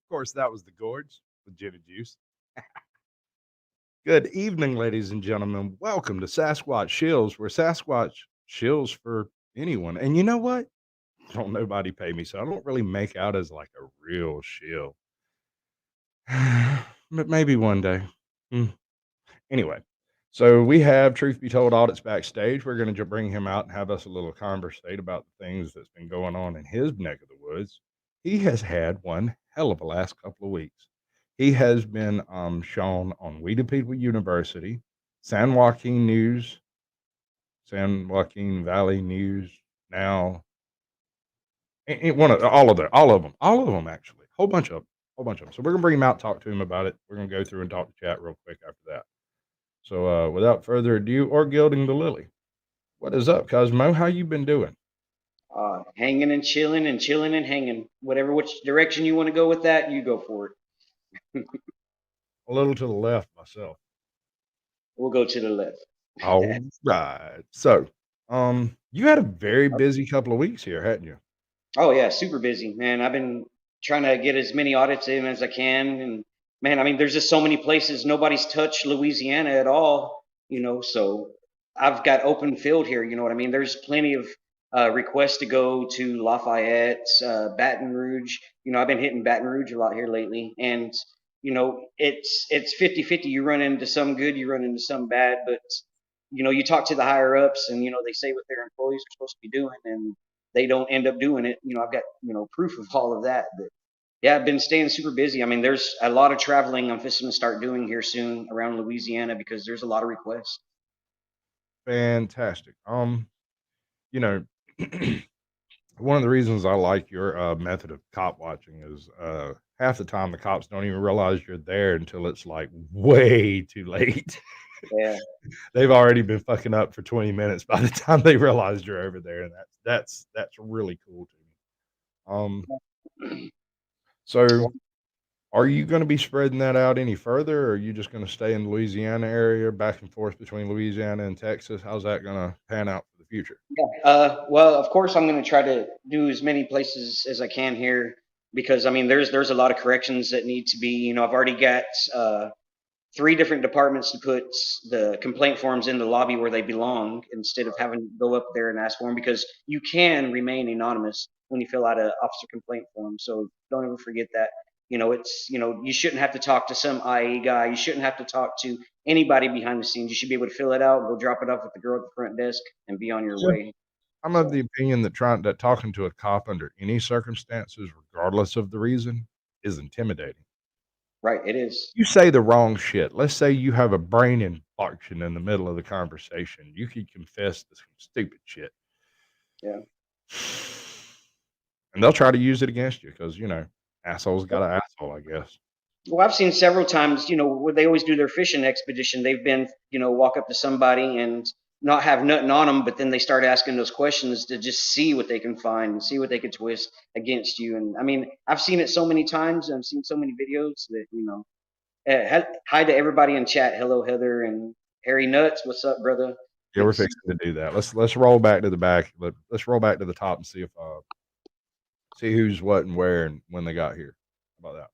course, that was the Gorge with gin and juice. Good evening, ladies and gentlemen. Welcome to Sasquatch Shills, where Sasquatch shills for anyone. And you know what? Don't nobody pay me, so I don't really make out as like a real shill. But maybe one day. Hmm. Anyway, so we have Truth Be Told Audits backstage. We're going to bring him out and have us a little conversate about the things that's been going on in his neck of the woods. He has had one hell of a last couple of weeks. He has been shown on We the People University, San Joaquin News, San Joaquin Valley News. Now, all of them actually, whole bunch of them. So we're gonna bring him out, talk to him about it. We're gonna go through and talk to chat real quick after that. So without further ado, or gilding the lily, what is up, Cosmo? How you been doing? Hanging and chilling and hanging. Whatever which direction you want to go with that, you go for it. A little to the left myself. We'll go to the left. All right. So, you had a very busy couple of weeks here, hadn't you? Oh yeah, super busy, man. I've been trying to get as many audits in as I can, and man, I mean, there's just so many places. Nobody's touched Louisiana at all, So I've got open field here. You know what I mean? There's plenty of requests to go to Lafayette, Baton Rouge. I've been hitting Baton Rouge a lot here lately, and it's 50-50. You run into some good, you run into some bad, but you talk to the higher ups, and they say what their employees are supposed to be doing, and they don't end up doing it. I've got proof of all of that. But yeah, I've been staying super busy. I mean, there's a lot of traveling I'm fixing to start doing here soon around Louisiana because there's a lot of requests. Fantastic. You know, one of the reasons I like your method of cop watching is half the time the cops don't even realize you're there until it's like way too late. Yeah. They've already been fucking up for 20 minutes by the time they realize you're over there, and that's really cool to me. So are you going to be spreading that out any further, or are you just going to stay in the Louisiana area, back and forth between Louisiana and Texas? How's that going to pan out for the future? Yeah. Well, of course, I'm going to try to do as many places as I can here because I mean, there's a lot of corrections that need to be. I've already got three different departments to put the complaint forms in the lobby where they belong instead of having to go up there and ask for them because you can remain anonymous when you fill out an officer complaint form. So don't ever forget that. You shouldn't have to talk to some IA guy. You shouldn't have to talk to anybody behind the scenes. You should be able to fill it out, go drop it off at the girl at the front desk, and be on your Yeah. way. I'm of So, the opinion that talking to a cop under any circumstances, regardless of the reason, is intimidating. right, it is. You say the wrong shit. Let's say you have a brain infarction in the middle of the conversation. You could confess to some stupid shit. Yeah. And they'll try to use it against you because, assholes got an asshole, I guess. Well, I've seen several times, where they always do their fishing expedition. They've been, walk up to somebody and not have nothing on them, but then they start asking those questions to just see what they can find and see what they can twist against you. And I mean, I've seen it so many times. I've seen so many videos that, hi to everybody in chat. Hello, Heather and Harry Nuts. What's up, brother? Yeah, Good we're to see fixing to do that. Let's roll back to the back. Let's roll back to the top and see who's what and where and when they got here. How about that?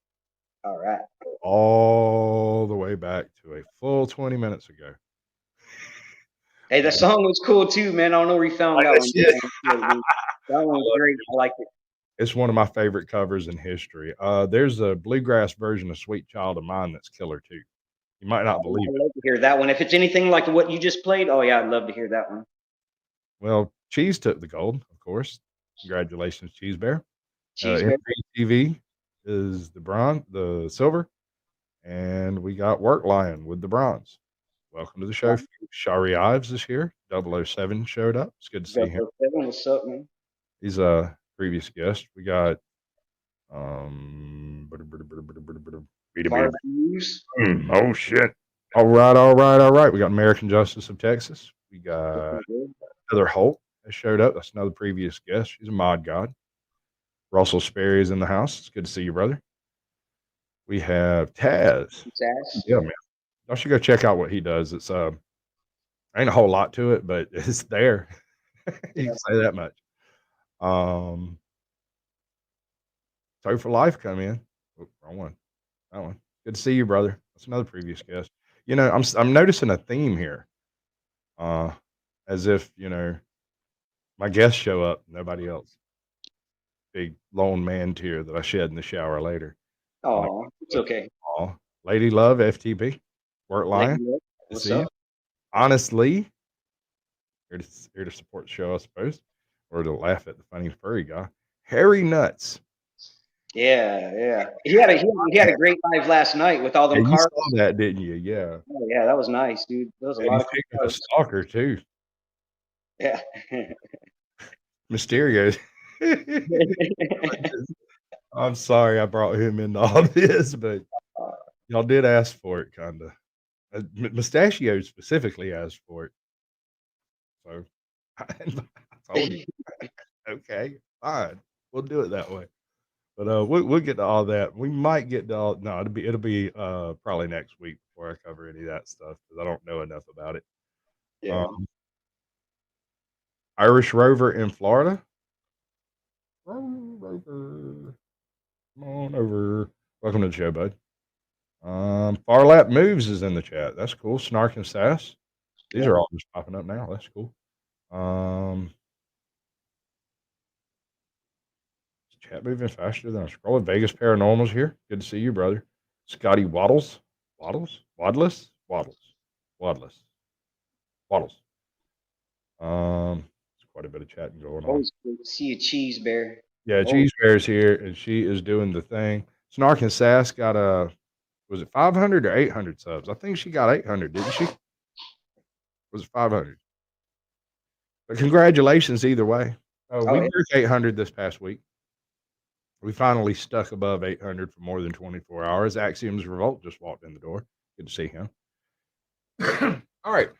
you. All right. All the way back to a full 20 minutes ago. Hey, that song was cool too, man. I don't know where you found Like that that one. shit. That one was great. I like it. It's one of my favorite covers in history. There's a bluegrass version of "Sweet Child of Mine" that's killer too. You might not believe I'd it. love to hear that one. If it's anything like what you just played, oh yeah, I'd love to hear that one. Well, Cheese took the gold, of course. Congratulations, Cheese Bear. Cheese man. MPTV is the silver, and we got Work Lion with the bronze. Welcome to the show. Shari Ives is here. 007 showed up. It's good to see him. What's up, man? He's a previous guest. We got Barbecues. oh shit. All right. We got American Justice of Texas. We got Heather Holt has showed up. That's another previous guest. She's a mod god. Russell Sperry is in the house. It's good to see you, brother. We have Taz. Yeah, man. Y'all should go check out what he does. It's ain't a whole lot to it, but it's there. You can say that much. Toe for Life come in. Oop, wrong one. That one. Good to see you, brother. That's another previous guest. I'm noticing a theme here. Uh, as if, my guests show up, nobody else. Big lone man tear that I shed in the shower later. Like, Oh, it's okay. aw, Lady Love, FTP, Work Lady, Lion, good to what's see you. up? Honestly, here to support the show, I suppose, or to laugh at the funny furry guy. Harry Nuts. Yeah, yeah. He had a great live last night with all Yeah, them you cars. saw that, didn't you? Yeah. Oh, yeah, that was nice, dude. There was a And he lot of picked cool up a cars. stalker too. Yeah. Mysterio. I'm sorry I brought him into all this, but y'all did ask for it, kinda. Mustachio specifically asked for it, so I told him, "Okay, fine, we'll do it that way." But, we'll get to all that. We might get to all no, it'll be, probably next week before I cover any of that stuff because I don't know enough about it. Yeah. Um, Irish Rover in Florida. Rover, come on over. Welcome to the show, bud. Far Lap Moves is in the chat. That's cool. Snark and Sass. These Yeah. are all just popping up now. That's cool. Is chat moving faster than I'm scrolling. Vegas Paranormal's here. Good to see you, brother. Scotty Waddles. Waddles? Wadless? Waddles. Wadless. Waddles. There's quite a bit of chatting going on. Always good to see a cheese bear. Yeah, Oh, Cheese Bear's here, and she is doing the thing. Snark and Sass got was it 500 or 800 subs? I think she got 800, didn't she? Was it 500? But congratulations either way. oh We yeah. broke 800 this past week. We finally stuck above 800 for more than 24 hours. Axiom's Revolt just walked in the door. Good to see him. All right.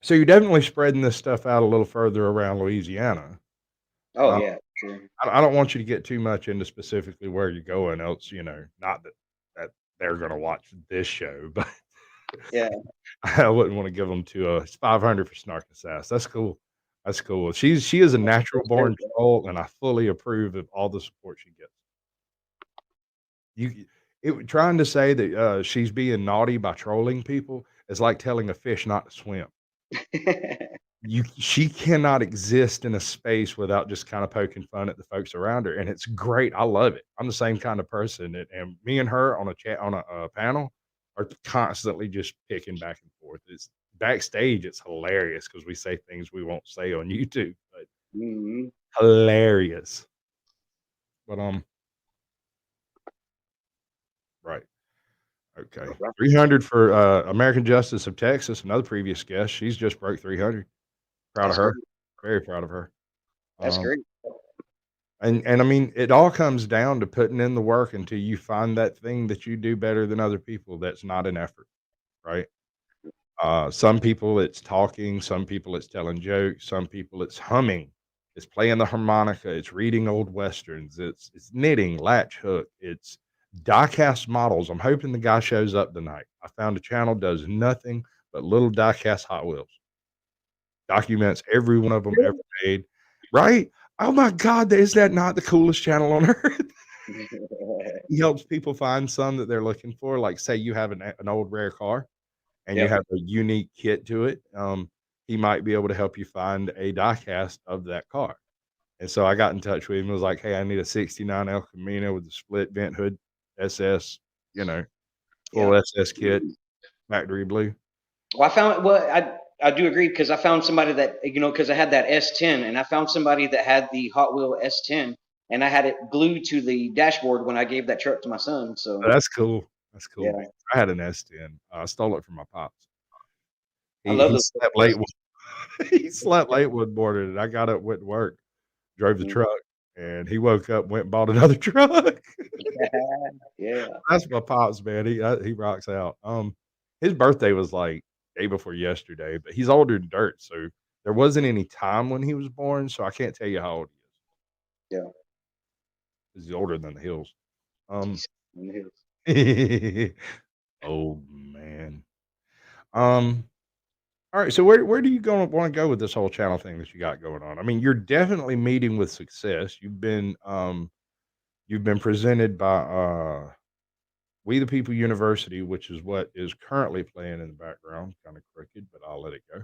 So you're definitely spreading this stuff out a little further around Louisiana. Oh Uh, yeah. Sure. I don't want you to get too much into specifically where you're going, else, not that they're going to watch this show, but Yeah. I wouldn't want to give them to it's 500 for Snark Sass. That's cool. That's cool. She is a natural That's very born good. troll, and I fully approve of all the support she gets. Trying to say that she's being naughty by trolling people is like telling a fish not to swim. She cannot exist in a space without just kind of poking fun at the folks around her, and it's great. I love it. I'm the same kind of person, and me and her on a chat on a panel are constantly just picking back and forth. It's backstage. It's hilarious because we say things we won't say on YouTube, but Mhm. hilarious. But right, okay, All right. 300 for American Justice of Texas. Another previous guest. She's just broke 300. Proud of That's her. great. Very proud of her. That's Um, great. And I mean, it all comes down to putting in the work until you find that thing that you do better than other people that's not an effort, right? Some people it's talking, some people it's telling jokes, some people it's humming, it's playing the harmonica, it's reading old westerns, it's knitting, latch hook, it's diecast models. I'm hoping the guy shows up tonight. I found a channel does nothing but little diecast Hot Wheels. Documents every one of them ever made, right? Oh my god, is that not the coolest channel on earth? He helps people find some that they're looking for, like, say you have an old rare car and you Yep. have a unique kit to it, he might be able to help you find a diecast of that car, and so I got in touch with him and was like, "Hey, I need a '69 El Camino with the split vent hood SS, you know, Yeah. full SS kit, factory blue." Well, I do agree because I found somebody that because I had that S10 and I found somebody that had the Hot Wheel S10 and I had it glued to the dashboard when I gave that truck to my son. So That's cool. That's cool, man. yeah, I had an S10. I stole it from my pops. I He love he those. slept late one he slept late one morning, and I got up, went to work, drove the Mm. truck, and he woke up, went and bought another truck. Yeah. That's my pops, man. He rocks out. His birthday was, like, day before yesterday, but he's older than dirt, so there wasn't any time when he was born, so I can't tell you how old Yeah. he is. He's older than the hills. Um, He's in the hills. oh, man. Um Alright, so where do you wanna go with this whole channel thing that you got going on? I mean, you're definitely meeting with success. You've been, You've been presented by We the People University, which is what is currently playing in the background. Kind of crooked, but I'll let it go.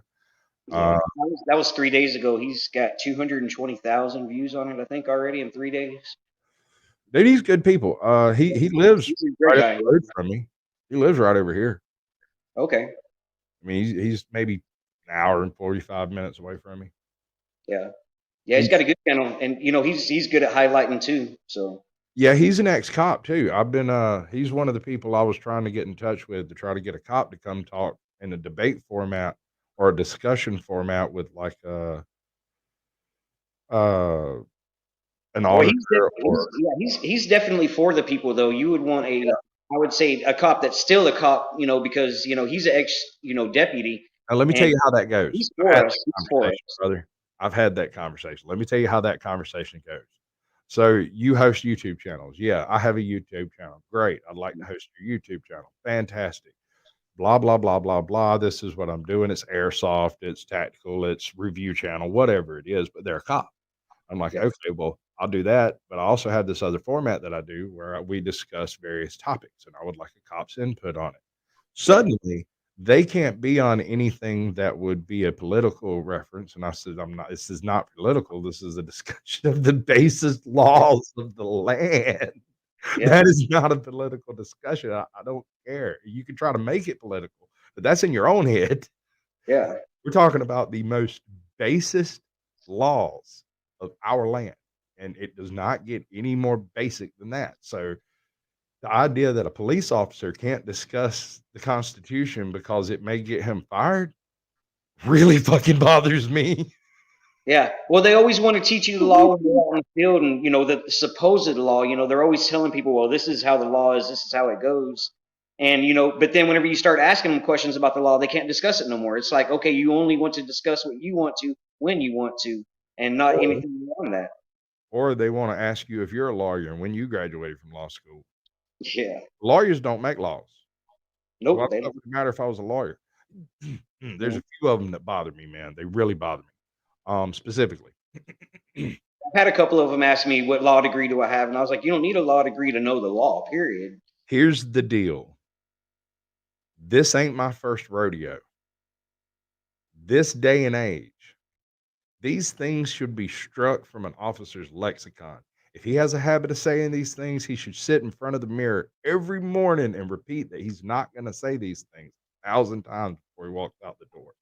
Yeah, that was 3 days ago. He's got 220,000 views on it, I think, already in 3 days. Dude, he's good people. He lives He's a great right up guy. the road from me. He lives right over here. Okay. I mean, he's maybe an hour and 45 minutes away from me. Yeah. Yeah, he's He, got a good channel, and he's good at highlighting too. So yeah, he's an ex-cop too. I've been he's one of the people I was trying to get in touch with to try to get a cop to come talk in a debate format or a discussion format with like uh an well, auditor or he's definitely for the people though. You would want I would say a cop that's still a cop, because he's an ex, deputy, now let me tell and you how that goes. he's I've had for us. that He's for conversation, us. brother. I've had that conversation. Let me tell you how that conversation goes. So you host YouTube channels. Yeah, I have a YouTube channel. Great. I'd like to host your YouTube channel. Fantastic. Blah, blah, blah, blah, blah. This is what I'm doing. It's airsoft, it's tactical, it's review channel, whatever it is, but they're a cop. I'm like, Yeah. okay, well, I'll do that. But I also have this other format that I do where we discuss various topics and I would like a cop's input on it. Yeah. Suddenly, they can't be on anything that would be a political reference, and I said, "I'm not this is not political, this is a discussion of the basest Yeah. laws of the land." Yeah. That is not a political discussion, I don't care. You can try to make it political, but that's in your own head. Yeah. We're talking about the most basest laws of our land, and it does not get any more basic than that, so the idea that a police officer can't discuss the Constitution because it may get him fired really fucking bothers me. Yeah. Well, they always want to teach you the law when you're out in the field, and the supposed law. They're always telling people, "Well, this is how the law is. This is how it goes." And but then whenever you start asking them questions about the law, they can't discuss it no more. It's like, okay, you only want to discuss what you want to when you want to, and not Or anything beyond that. or they wanna ask you if you're a lawyer and when you graduated from law school. Yeah. Lawyers don't make laws. Why Nope. They the fuck don't. would it matter if I was a lawyer? There's Mhm. a few of them that bother me, man. They really bother me, specifically. I've had a couple of them ask me, "What law degree do I have?" And I was like, "You don't need a law degree to know the law. Period." Here's the deal. This ain't my first rodeo. This day and age, these things should be struck from an officer's lexicon. If he has a habit of saying these things, he should sit in front of the mirror every morning and repeat that he's not going to say these things 1,000 times before he walks out the door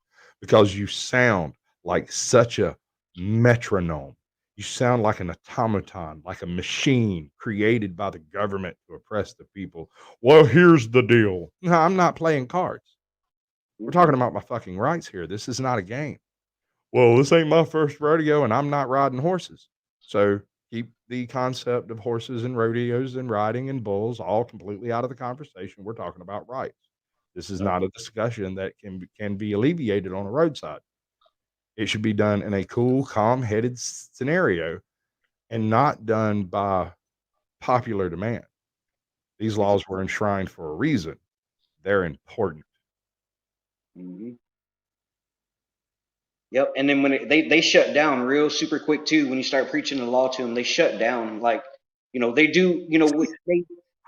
because you sound like such a metronome. You sound like an automaton, like a machine created by the government to oppress the people. Well, here's the deal. No, I'm not playing cards. We're talking Mhm. about my fucking rights here. This is not a game. Well, this ain't my first rodeo and I'm not riding horses. So keep the concept of horses and rodeos and riding and bulls all completely out of the conversation. We're talking about rights. This is not Okay. a discussion that can be alleviated on a roadside. It should be done in a cool, calm-headed scenario and not done by popular demand. These laws were enshrined for a reason. They're important. Mhm. Yep. And then when they shut down real super quick too, when you start preaching the law to them, they shut down. Like, they do.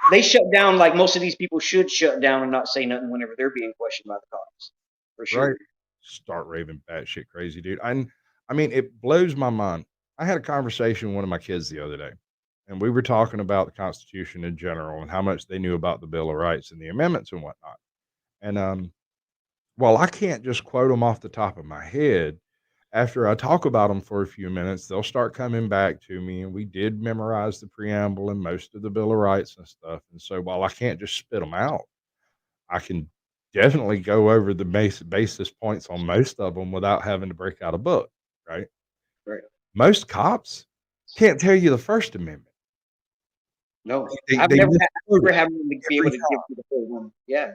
They shut down like most of these people should shut down and not say nothing whenever they're being questioned by the cops, for Right. sure. Start raving batshit crazy, dude. I mean, it blows my mind. I had a conversation with one of my kids the other day, and we were talking about the Constitution in general and how much they knew about the Bill of Rights and the amendments and whatnot. And while I can't just quote them off the top of my head, after I talk about them for a few minutes, they'll start coming back to me. And we did memorize the preamble and most of the Bill of Rights and stuff. And so while I can't just spit them out, I can definitely go over the basis points on most of them without having to break out a book, right? Right. Most cops can't tell you the First Amendment. No, They I've misquote never it had one to be able every to give you the full one. Yeah.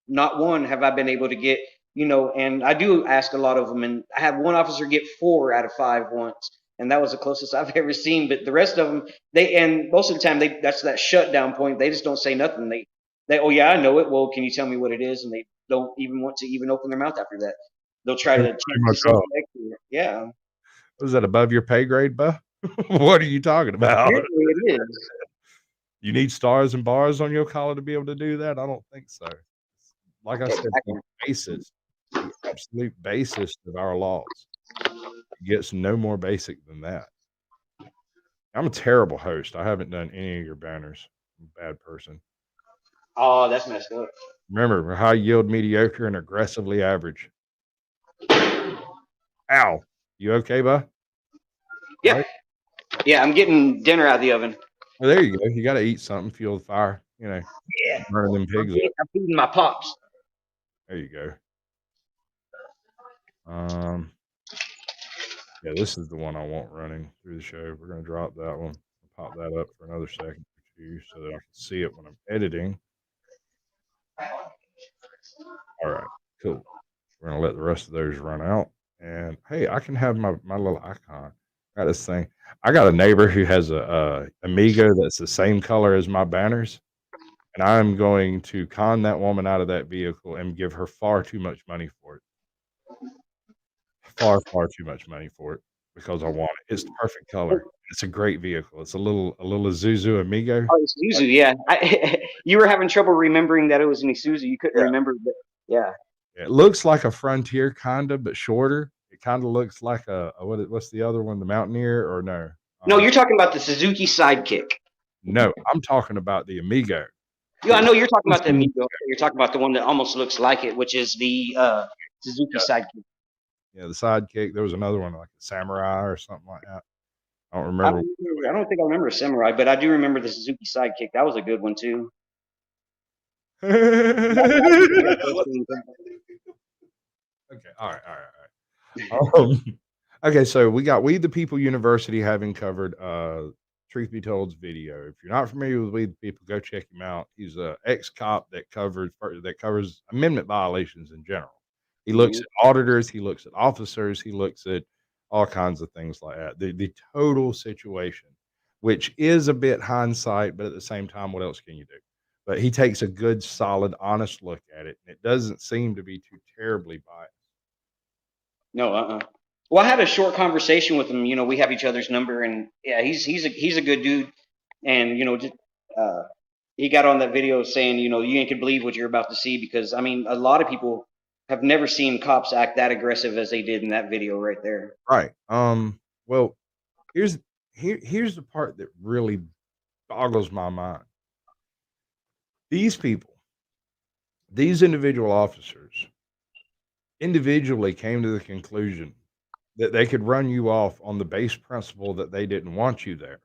Not one have I been able to get, and I do ask a lot of them, and I had one officer get 4 out of 5 once, and that was the closest I've ever seen. But the rest of them, and most of the time, that's that shutdown point. They just don't say nothing. Oh yeah, I know it. Well, can you tell me what it is? And they don't even want to even open their mouth after that. They'll try to pretty change the much all. subject. Yeah, Was that above your pay grade, buh? What are you talking about? apparently it is. You need stars and bars on your collar to be able to do that? I don't think so. Like I said, the Exactly. basis, the absolute basis of our laws. It gets no more basic than that. I'm a terrible host. I haven't done any of your banners. I'm a bad person. Oh, that's messed up. Remember, we're high yield, mediocre, and aggressively average. Ow. You okay, bud? All Yeah, right. yeah. I'm getting dinner out of the oven. Well, there you go. You got to eat something, fuel the fire. Yeah, Burning them pigs up. I'm feeding my pops. There you go. Um, yeah, this is the one I want running through the show. We're gonna drop that one. Pop that up for another second or two so that I can see it when I'm editing. All right, cool. We're gonna let the rest of those run out. And hey, I can have my little icon. I got this thing. I got a neighbor who has a Amigo that's the same color as my banners, and I'm going to con that woman out of that vehicle and give her far too much money for it. Far, far too much money for it because I want it. It's the perfect color. It's a great vehicle. It's a little Isuzu Amigo. Oh, it's Isuzu, yeah. You were having trouble remembering that it was an Isuzu. You couldn't Yeah. remember, but yeah. It looks like a Frontier kinda, but shorter. It kinda looks like what's the other one, the Mountaineer or no? No, you're talking about the Suzuki Sidekick. No, I'm talking about the Amigo. Yeah, I know you're talking about the Listen, Amigo. You're talking about the one that almost looks like it, which is the Suzuki yeah, Sidekick. yeah, the Sidekick. There was another one like a Samurai or something like that. I don't I remember. don't, I don't think I remember Samurai, but I do remember the Suzuki Sidekick. That was a good one too. Okay, alright. Okay, so we the People University having covered Truth Be Told's video. If you're not familiar with We the People, go check him out. He's a ex-cop that covers amendment violations in general. He looks Mhm. at auditors, he looks at officers, he looks at all kinds of things like that. The total situation, which is a bit hindsight, but at the same time, what else can you do? But he takes a good, solid, honest look at it, and it doesn't seem to be too terribly biased. No, Well, I had a short conversation with him. You know, we have each other's number, and yeah, he's a good dude. And just uh, he got on that video saying, you ain't gonna believe what you're about to see because I mean, a lot of people have never seen cops act that aggressive as they did in that video right there. Right. Well, here's here's the part that really boggles my mind. These people, these individual officers, individually came to the conclusion that they could run you off on the base principle that they didn't want you there.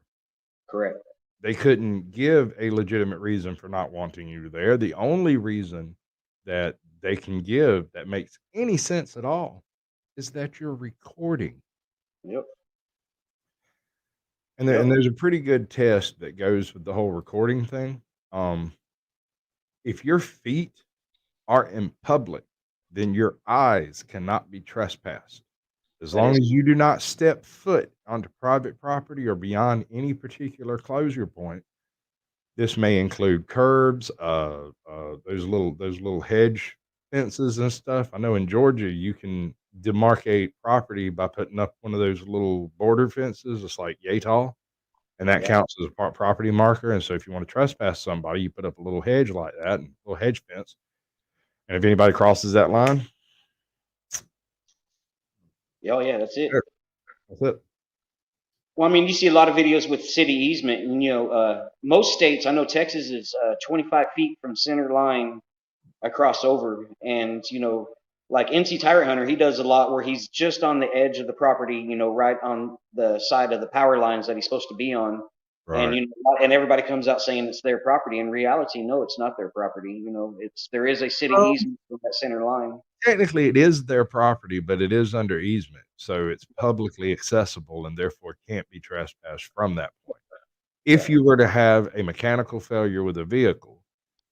Correct. They couldn't give a legitimate reason for not wanting you there. The only reason that they can give that makes any sense at all is that you're recording. Yep. And Yep. there's a pretty good test that goes with the whole recording thing. Um, if your feet are in public, then your eyes cannot be trespassed. As That long is. as you do not step foot onto private property or beyond any particular closure point, this may include curbs, those little hedge fences and stuff. I know in Georgia you can demarcate property by putting up one of those little border fences. It's like yay tall, and that Yeah. counts as a property marker. And so if you want to trespass somebody, you put up a little hedge like that, and a little hedge fence. And if anybody crosses that line, Oh yeah, that's it. there, that's it. Well, I mean, you see a lot of videos with city easement, and most states. I know Texas is 25 feet from center line across over, and like NC Tyrant Hunter, he does a lot where he's just on the edge of the property, right on the side of the power lines that he's supposed to be on, and Right. and everybody comes out saying it's their property. In reality, no, it's not their property. There is a city easement from that center line. Technically, it is their property, but it is under easement, so it's publicly accessible and therefore can't be trespassed from that point. If Right. you were to have a mechanical failure with a vehicle,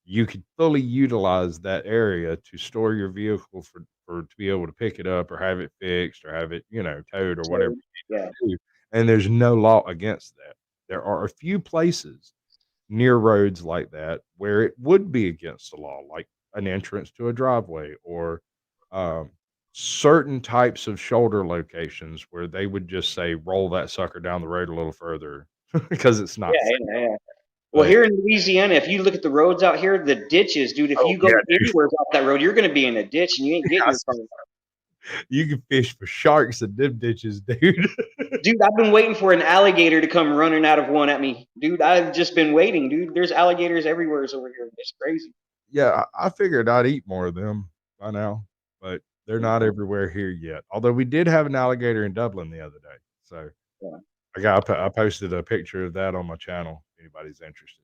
you could fully utilize that area to store your vehicle for to be able to pick it up or have it fixed or have it, towed or whatever So you yeah, need to do, and there's no law against that. There are a few places near roads like that where it would be against the law, like an entrance to a driveway or um, certain types of shoulder locations where they would just say, roll that sucker down the road a little further because it's not yeah, safe. yeah, yeah. Well, But here in Louisiana, if you look at the roads out here, the ditches, dude. If oh you yeah, go anywhere off that road, you're going to be in a ditch, and you ain't getting your car. you can fish for sharks in them ditches, dude. Dude, I've been waiting for an alligator to come running out of one at me. Dude, I've just been waiting, dude. There's alligators everywhere over here. It's crazy. Yeah, I figured I'd eat more of them by now, but they're not everywhere here yet. Although we did have an alligator in Dublin the other day, so Yeah. I posted a picture of that on my channel. If anybody's interested.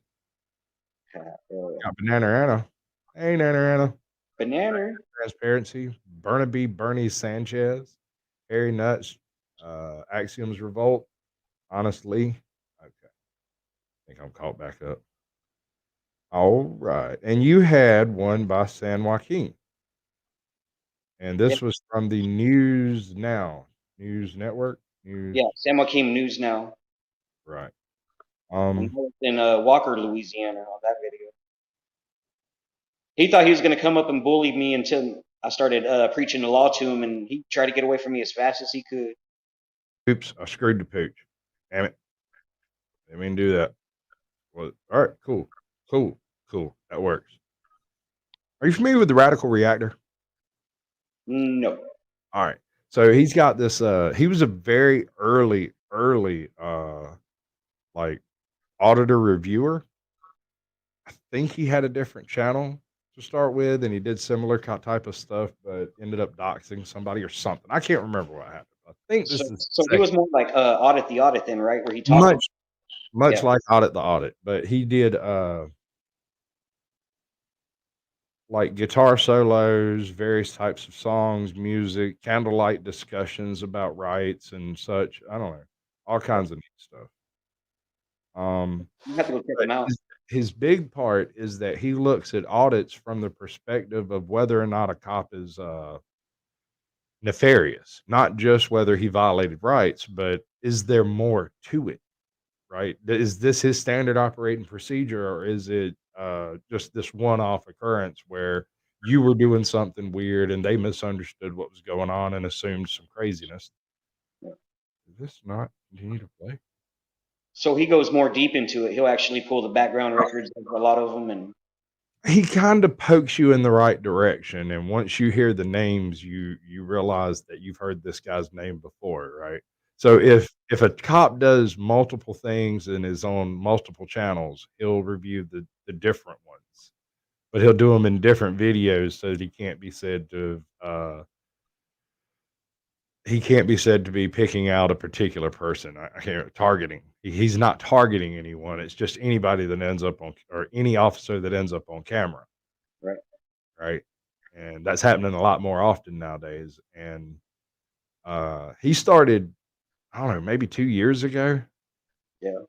Got Banana Anna. Hey, Nana Anna. Banana. Transparency. Burnaby Bernie Sanchez. Harry Nuts. Axioms Revolt. Honestly. Okay. I think I'm caught back up. All right. And you had one by San Joaquin. And Yeah, this was from the News Now News Network. News yeah. San Joaquin News now. right. And I was in Walker, Louisiana on that video. He thought he was going to come up and bully me until I started preaching the law to him, and he tried to get away from me as fast as he could. Oops, I screwed the pooch. Damn it. Didn't mean to do that. Well, all right, cool. Cool. That works. Are you familiar with the radical reactor? No. All right. So he's got this he was a very early like auditor reviewer. I think he had a different channel to start with and he did similar type of stuff but ended up doxing somebody or something. I can't remember what happened. I think So, this is so he was more like Audit the Audit then, right? Where he talked about, much yeah. like Audit the Audit, but he did like guitar solos, various types of songs, music, candlelight discussions about rights and such. I don't know, all kinds of neat stuff. You have to go check But him out. his big part is that he looks at audits from the perspective of whether or not a cop is nefarious, not just whether he violated rights, but is there more to it? Right? Is this his standard operating procedure, or is it just this one-off occurrence where you were doing something weird and they misunderstood what was going on and assumed some craziness? Did this not continue to play? So he goes more deep into it. He'll actually pull the background records of a lot of them, and He kind of pokes you in the right direction, and once you hear the names, you realize that you've heard this guy's name before, right? So if a cop does multiple things and is on multiple channels, he'll review the different ones. But he'll do them in different videos so that he can't be said to be picking out a particular person. I can't targeting. He's not targeting anyone. It's just anybody that ends up on or any officer that ends up on camera, right? right? And that's happening a lot more often nowadays. And he started, I don't know, maybe 2 years ago, Yeah.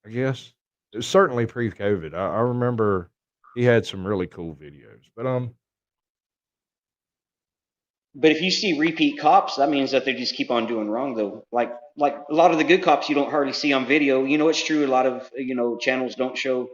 I guess. It was certainly pre-COVID. I remember he had some really cool videos. But But if you see repeat cops, that means that they just keep on doing wrong, though. Like a lot of the good cops you don't hardly see on video. You know, it's true. A lot of channels don't show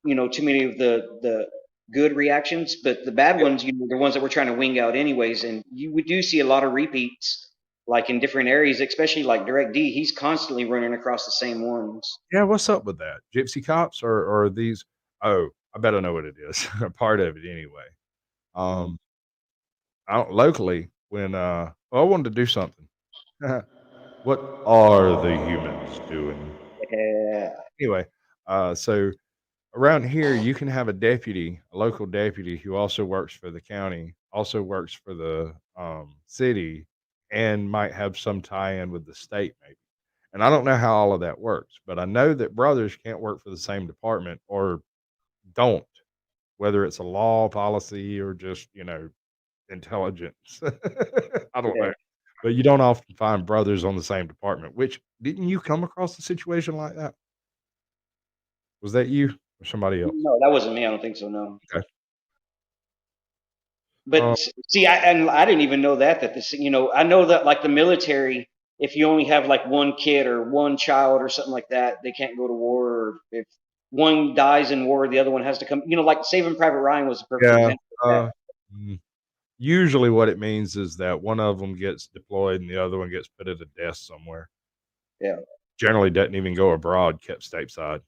too many of the good reactions, but the bad ones, the ones that we're trying to wing out anyways. And we do see a lot of repeats, like in different areas, especially like Direct D. He's constantly running across the same ones. yeah, what's up with that? Gypsy cops or are these oh, I bet I know what it is. A part of it anyway. Um, I don't locally when, well, I wanted to do something. What are the humans doing? Yeah, Anyway, so around here, you can have a local deputy who also works for the county, also works for the, city, and might have some tie-in with the state maybe. And I don't know how all of that works, but I know that brothers can't work for the same department or don't, whether it's a law, policy, or just, intelligence. I don't yeah. know. But you don't often find brothers on the same department, which didn't you come across a situation like that? Was that you or somebody else? No, that wasn't me. I don't think so. No. Okay. But Um, see, I didn't even know that this, I know that like the military, if you only have like one kid or one child or something like that, they can't go to war. Or if one dies in war, the other one has to come. Like Saving Private Ryan was a perfect yeah. example of that. Uh, mm, Usually what it means is that one of them gets deployed and the other one gets put at a desk somewhere. Yeah. Generally doesn't even go abroad, kept stateside.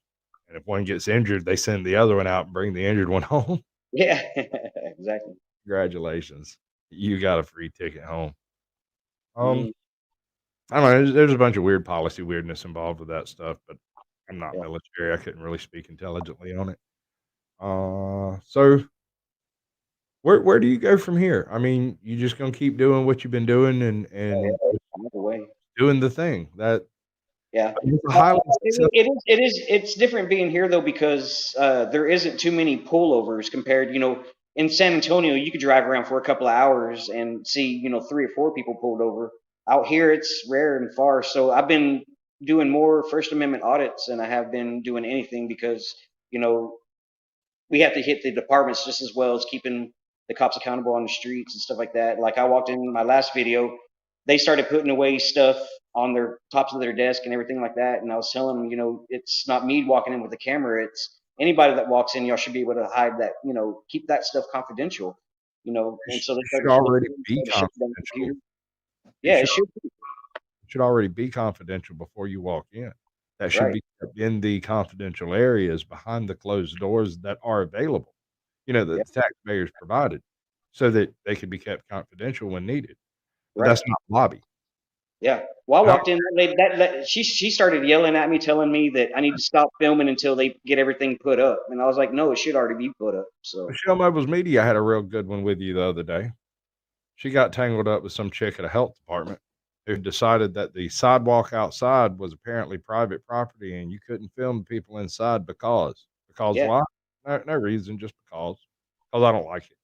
and if one gets injured, they send the other one out and bring the injured one home. Yeah, exactly. Congratulations, you got a free ticket home. Um, Mm, I don't know, there's a bunch of weird policy weirdness involved with that stuff, but I'm not yeah. military, I couldn't really speak intelligently on it. So where do you go from here? I mean, you just gonna keep doing what you've been doing Oh, and yeah. Either way. doing the thing that Yeah. I mean, it's a highly successful. It's different being here though because there isn't too many pullovers compared. In San Antonio, you could drive around for a couple of hours and see 3 or 4 people pulled over. Out here, it's rare and far. So I've been doing more First Amendment audits than I have been doing anything because you know we have to hit the departments just as well as keeping the cops accountable on the streets and stuff like that. Like I walked in my last video, they started putting away stuff on their tops of their desk and everything like that. And I was telling them, it's not me walking in with a camera. It's anybody that walks in. Y'all should be able to hide that. Keep that stuff confidential. And so they It should started putting, already be started shutting down the confidential. computer. It Yeah, it should should be it should already be confidential before you walk in. That should right. be kept in the confidential areas behind the closed doors that are available, Yeah, that the taxpayers provided so that they can be kept confidential when needed, but right. that's not lobby. Yeah. Well, I How walked in, she started yelling at me, telling me that I need to stop filming until they get everything put up, and I was like, no, it should already be put up. So Michelle Mobile's Media had a real good one with you the other day. She got tangled up with some chick at a health department who decided that the sidewalk outside was apparently private property and you couldn't film people inside because yeah, why? No reason, just because I don't like it.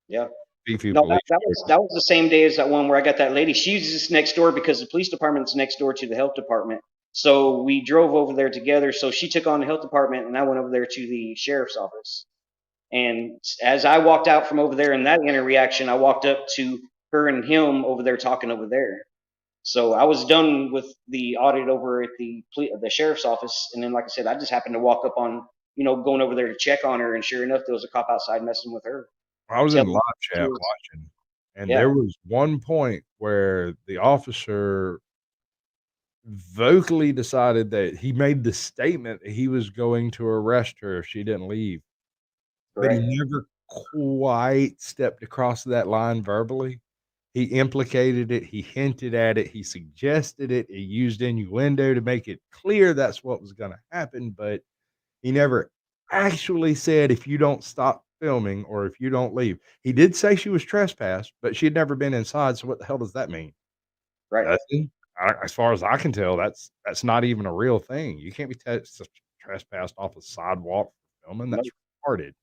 yeah. Beefy No, police. that was the same day as that one where I got that lady. She's just next door because the police department's next door to the health department. So we drove over there together. So she took on the health department, and I went over there to the sheriff's office. And as I walked out from over there in that interaction, I walked up to her and him over there talking over there. So I was done with the audit over at the sheriff's office, and then, like I said, I just happened to walk up on, going over there to check on her, and sure enough, there was a cop outside messing with her. I was in Telling live she chat was, watching, and yeah, there was one point where the officer vocally decided that he made the statement that he was going to arrest her if she didn't leave, but he correct, never quite stepped across that line verbally. He implicated it, he hinted at it, he suggested it, he used innuendo to make it clear that's what was gonna happen, but he never actually said, "If you don't stop filming or if you don't leave." He did say she was trespassed, but she had never been inside, so what the hell does that mean? right. Nothing. As far as I can tell, that's not even a real thing. You can't be trespassed off a sidewalk for filming, No, that's retarded.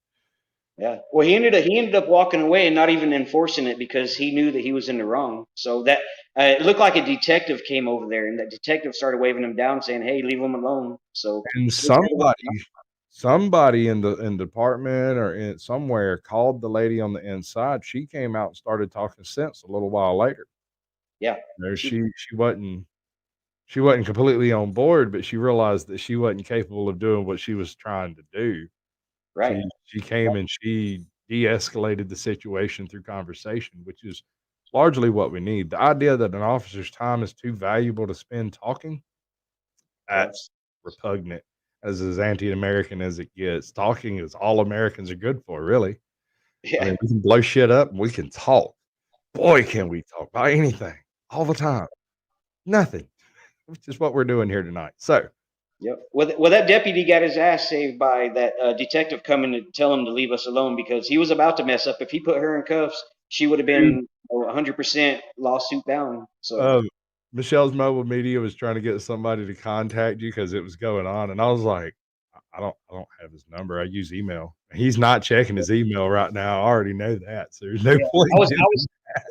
yeah. Well, he ended up walking away and not even enforcing it because he knew that he was in the wrong. So that it looked like a detective came over there, and that detective started waving him down, saying, "Hey, leave him alone." So And he started walking off. somebody in the department or in somewhere called the lady on the inside. She came out and started talking sense a little while later. Yeah, she She wasn't completely on board, but she realized that she wasn't capable of doing what she was trying to do. right. She came and she de-escalated the situation through conversation, which is largely what we need. The idea that an officer's time is too valuable to spend talking, Yeah, that's repugnant, as anti-American as it gets. Talking is all Americans are good for, really. I yeah. mean, we can blow shit up and we can talk. Boy, can we talk about anything all the time. Nothing, which is what we're doing here tonight. So, Yep. Well, that deputy got his ass saved by that detective coming to tell him to leave us alone because he was about to mess up. If he put her in cuffs, she would have dude, been 100% lawsuit bound. So um, Michelle's mobile media was trying to get somebody to contact you because it was going on, and I was like, I don't have his number. I use email. He's not checking his email right now. I already know that, so there's no yeah, point I in was, doing I was,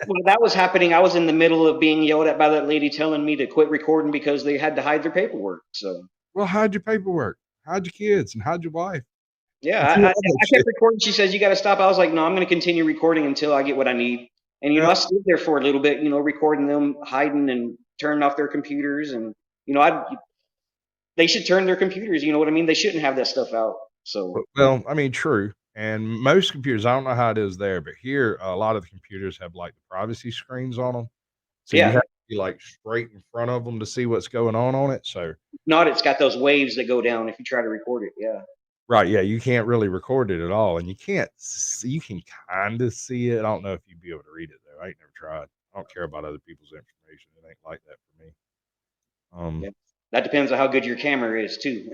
when that was happening, I was in the middle of being yelled at by that lady telling me to quit recording because they had to hide their paperwork. So well, hide your paperwork, hide your kids, and hide your wife. yeah, Do I, I, all that I kept shit. recording. She says, "You got to stop." I was like, "No, I'm going to continue recording until I get what I need." And Yeah. I stood there for a little bit, recording them hiding and turning off their computers, and I they should turn their computers. You know what I mean? They shouldn't have that stuff out. So Well, I mean, true. And most computers, I don't know how it is there, but here a lot of the computers have like the privacy screens on them. So you yeah, have be, like, straight in front of them to see what's going on it, so Not it's got those waves that go down if you try to record it. Yeah. right, yeah, you can't really record it at all, and you can't see you can kinda see it. I don't know if you'd be able to read it, though. I ain't never tried. I don't care about other people's information. It ain't like that for me. Yeah. That depends on how good your camera is too.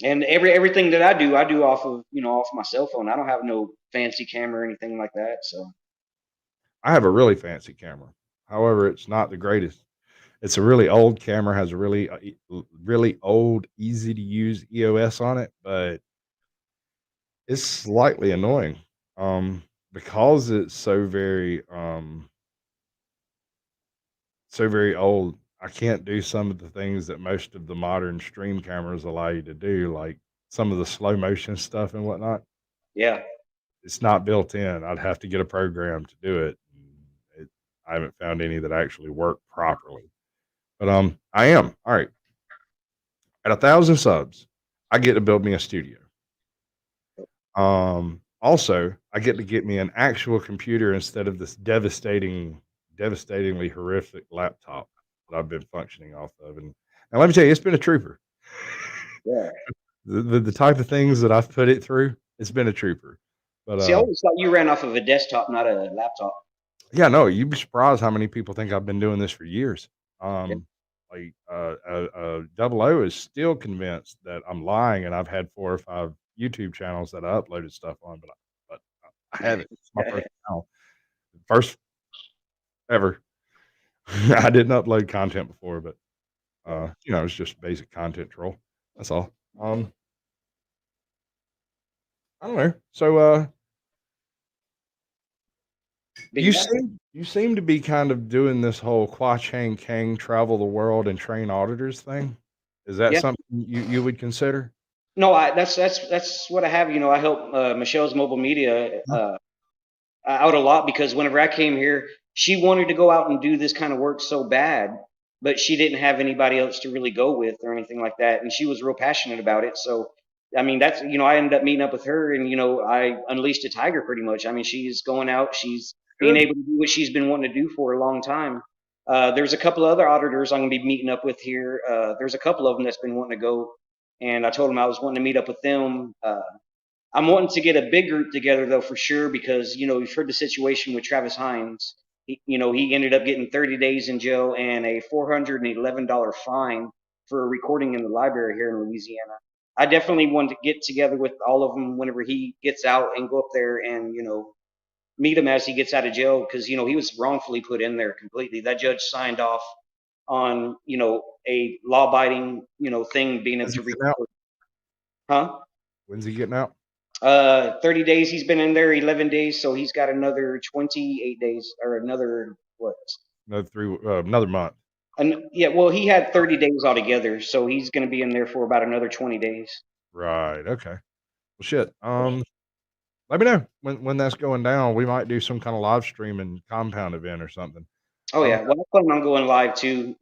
And everything that I do off of off my cell phone. I don't have no fancy camera or anything like that. So I have a really fancy camera. However, it's not the greatest. It's a really old camera, has a really, really old, easy to use EOS on it, but it's slightly annoying, because it's so very old. I can't do some of the things that most of the modern stream cameras allow you to do, like some of the slow motion stuff and whatnot. yeah, It's not built in. I'd have to get a program to do it. It I haven't found any that actually work properly. But, I am. All right. At 1,000 subs, I get to build me a studio. Also, I get to get me an actual computer instead of this devastatingly horrific laptop that I've been functioning off of, and let me tell you, it's been a trooper. yeah. The type of things that I've put it through, it's been a trooper. But, See, I always thought you ran off of a desktop, not a laptop. yeah, no, you'd be surprised how many people think I've been doing this for years. Yeah. Like, Double O is still convinced that I'm lying, and I've had 4 or 5 YouTube channels that I uploaded stuff on, but I haven't. It's my first channel. First ever. I didn't upload content before, but, it's just basic content troll. That's all. Um, I don't know. So, But yeah, you seem to be kind of doing this whole Kwa Chang Kang travel the world and train auditors thing. Is that yeah. something you would consider? No, that's what I have. I help Michelle's mobile media Mhm. out a lot because whenever I came here, she wanted to go out and do this kind of work so bad, but she didn't have anybody else to really go with or anything like that. And she was real passionate about it. So, I mean, I ended up meeting up with her and, I unleashed a tiger pretty much. I mean, she's going out, she's being Good. able to do what she's been wanting to do for a long time. There's a couple of other auditors I'm going to be meeting up with here. There's a couple of them that's been wanting to go. And I told them I was wanting to meet up with them. I'm wanting to get a big group together though for sure because you've heard the situation with Travis Hines. He ended up getting 30 days in jail and a $411 fine for recording in the library here in Louisiana. I definitely want to get together with all of them whenever he gets out and go up there and meet him as he gets out of jail because he was wrongfully put in there completely. That judge signed off on a law-abiding thing being able When's he to getting out? record. Huh? When's he getting out? 30 days he's been in there, 11 days, so he's got another 28 days or another what? Another month. And yeah, well, he had 30 days altogether, so he's going to be in there for about another 20 days. Right. Okay. Well, shit. Let me know when that's going down. We might do some kind of live stream and compound event or something. Oh I don't yeah, well, I plan on going live too.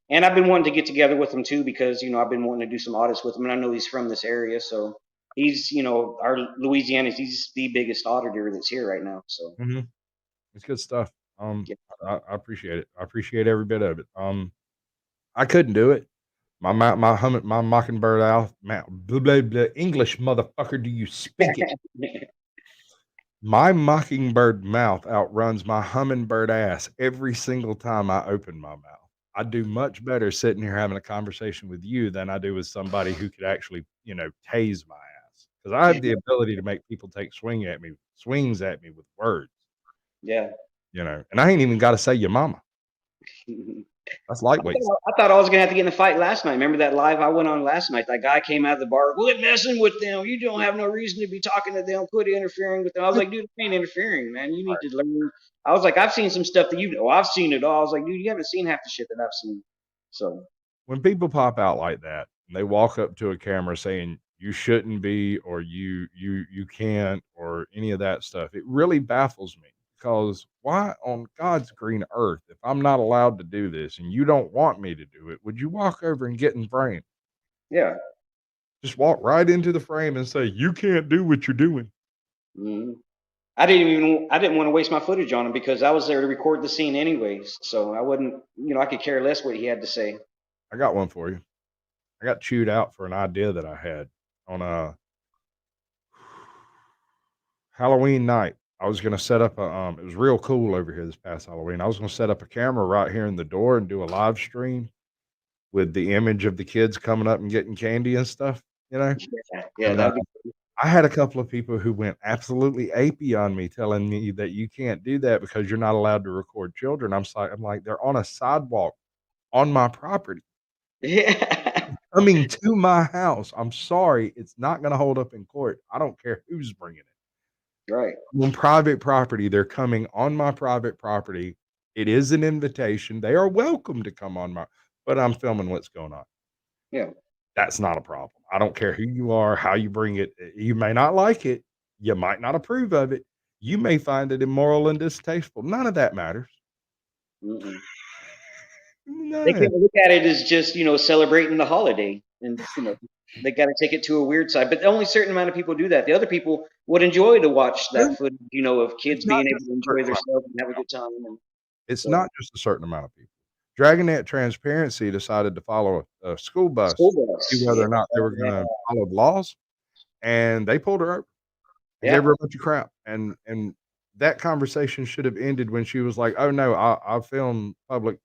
And I've been wanting to get together with him too because I've been wanting to do some audits with him, and I know he's from this area, so he's our Louisiana. He's the biggest auditor that's here right now. So Mhm. It's good stuff. yeah. I appreciate it. I appreciate every bit of it. I couldn't do it. My mockingbird owl blah, blah, blah, English motherfucker, do you speak it? My mockingbird mouth outruns my hummingbird ass every single time I open my mouth. I do much better sitting here having a conversation with you than I do with somebody who could actually, tase my ass. Because I have the ability to make people take swings at me with words, Yeah. and I ain't even got to say your mama. That's lightweight. I thought I was gonna have to get in a fight last night. Remember that live I went on last night? That guy came out of the bar, quit messing with them. You don't have no reason to be talking to them. Quit interfering with them. I was like, dude, I ain't interfering, man. You need to learn. I was like, I've seen some stuff that you know. I've seen it all. I was like, dude, you haven't seen half the shit that I've seen. So When people pop out like that and they walk up to a camera saying you shouldn't be or you can't or any of that stuff, it really baffles me because why on God's green earth, if I'm not allowed to do this and you don't want me to do it, would you walk over and get in frame? yeah. Just walk right into the frame and say, you can't do what you're doing. hmm I didn't want to waste my footage on him because I was there to record the scene anyways. So I wouldn't, I could care less what he had to say. I got one for you. I got chewed out for an idea that I had on a Halloween night. I was gonna set up a it was real cool over here this past Halloween. I was gonna set up a camera right here in the door and do a live stream with the image of the kids coming up and getting candy and stuff, you know? Yeah, And that'd be. I had a couple of people who went absolutely apey on me, telling me that you can't do that because you're not allowed to record children. I'm like, they're on a sidewalk on my property, Yeah. coming to my house. I'm sorry, it's not gonna hold up in court. I don't care who's bringing it. Right. On private property, they're coming on my private property. It is an invitation. They are welcome to come on my but I'm filming what's going on. Yeah. That's not a problem. I don't care who you are, how you bring it. You may not like it. You might not approve of it. You may find it immoral and distasteful. None of that matters. Mm-mm. They None. can't look at it as just celebrating the holiday, and they got to take it to a weird side. But only a certain amount of people do that. The other people would enjoy to watch that footage, of kids It's not being able just to a enjoy certain amount. themselves and have a good time. And It's so, not just a certain amount of people. Dragonet Transparency decided to follow a school bus school to see bus, whether yeah, or not they were yeah, gonna follow the laws, and they pulled her over and gave yeah, her a bunch of crap, and that conversation should have ended when she was like, "Oh, no, I film public,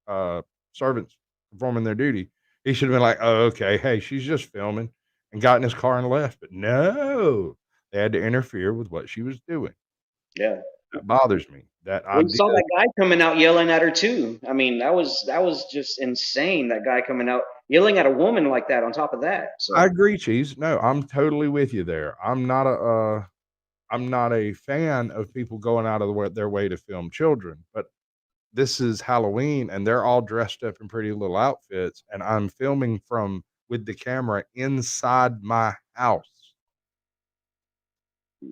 uh, servants performing their duty." He should have been like, "Oh, okay, hey, she's just filming," and got in his car and left, but no, they had to interfere with what she was doing. yeah. That bothers me. That Well, you idea saw that guy coming out yelling at her too. I mean, that was just insane. That guy coming out yelling at a woman like that. On top of that, I so agree, Cheese. No, I'm totally with you there. I'm not a fan of people going out of their way to film children, but this is Halloween and they're all dressed up in pretty little outfits, and I'm filming from with the camera inside my house.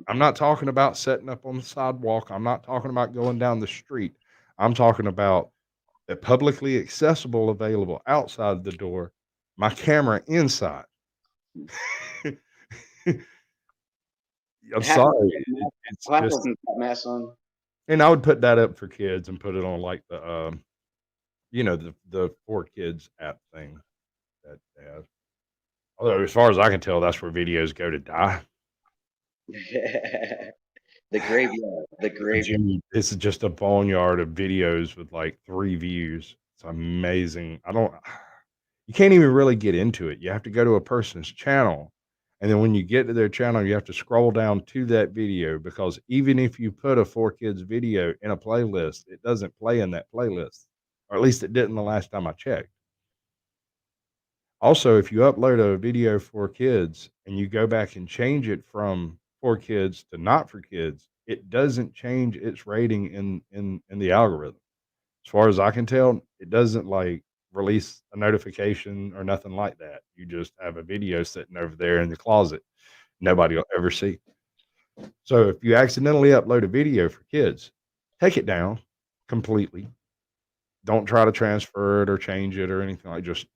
I'm not talking about setting up on the sidewalk. I'm not talking about going down the street. I'm talking about the publicly accessible, available outside the door, my camera inside. I'm half of sorry. them got It's half of just them got masks on. and I would put that up for kids and put it on like the, the for kids app thing that they have. Although as far as I can tell, that's where videos go to die. The graveyard, the graveyard. Dude, this is just a boneyard of videos with like 3 views. It's amazing. I don't you can't even really get into it. You have to go to a person's channel, and then when you get to their channel, you have to scroll down to that video because even if you put a 4 Kids video in a playlist, it doesn't play in that playlist, or at least it didn't the last time I checked. Also, if you upload a video for kids and you go back and change it from for kids to not for kids, it doesn't change its rating in the algorithm. As far as I can tell, it doesn't like release a notification or nothing like that. You just have a video sitting over there in the closet. Nobody will ever see. So if you accidentally upload a video for kids, take it down completely. Don't try to transfer it or change it or anything like just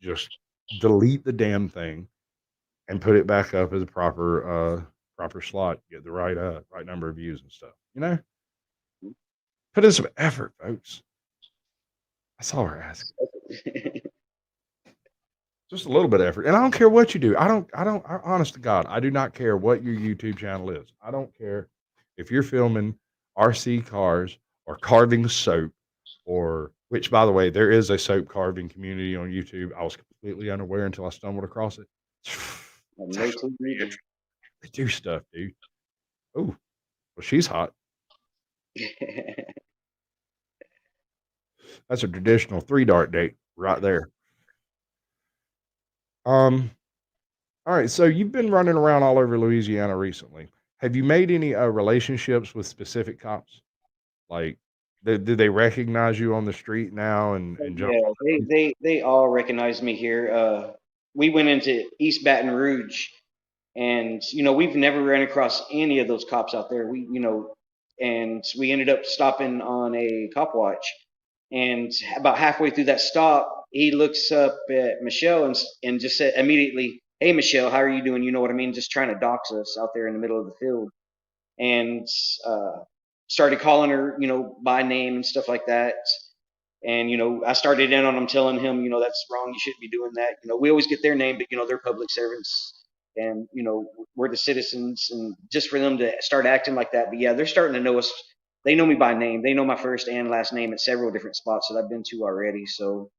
delete the damn thing and put it back up as a proper slot, get the right number of views and stuff. Put in some effort, folks. That's all we're asking. Just a little bit of effort, and I don't care what you do. Honest to God, I do not care what your YouTube channel is. I don't care if you're filming RC cars or carving soap or which, by the way, there is a soap carving community on YouTube. I was completely unaware until I stumbled across it. It's No actually clue pretty either. interesting. They do stuff, dude. Oh, well, she's hot. That's a traditional 3 dart date right there. Um, all right, so you've been running around all over Louisiana recently. Have you made any, relationships with specific cops? Like, do they recognize you on the street now and jump Yeah, on the police? they all recognize me here. We went into East Baton Rouge, and we've never ran across any of those cops out there. And we ended up stopping on a cop watch, and about halfway through that stop, he looks up at Michelle and just said immediately, "Hey, Michelle, how are you doing?" You know what I mean? Just trying to dox us out there in the middle of the field. and uh, started calling her, by name and stuff like that. And I started in on him, telling him, that's wrong. You shouldn't be doing that. We always get their name, but they're public servants, and we're the citizens, and just for them to start acting like that. But yeah, they're starting to know us. They know me by name. They know my first and last name at several different spots that I've been to already. So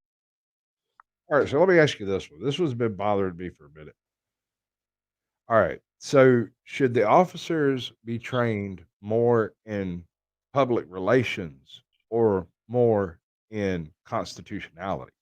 All right, so let me ask you this one. This one's been bothering me for a minute. All right. So, should the officers be trained more in public relations or more in constitutionality?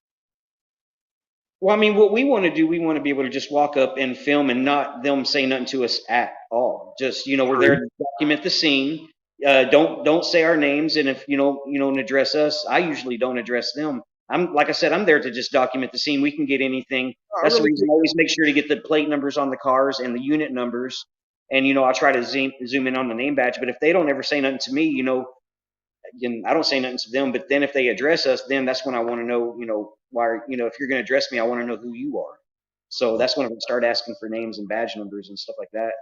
well, I mean, what we want to do, we want to be able to just walk up and film and not them say nothing to us at all. Just, we're there True. to document the scene. Don't say our names, and if you don't address us, I usually don't address them. I'm like I said, I'm there to just document the scene. We can get anything. I That's the really reason think I always make sure to get the plate numbers on the cars and the unit numbers. And I try to zoom in on the name badge. But if they don't ever say nothing to me, again, I don't say nothing to them, but then if they address us, then that's when I want to know, why, if you're going to address me, I want to know who you are. So that's when I start asking for names and badge numbers and stuff like that.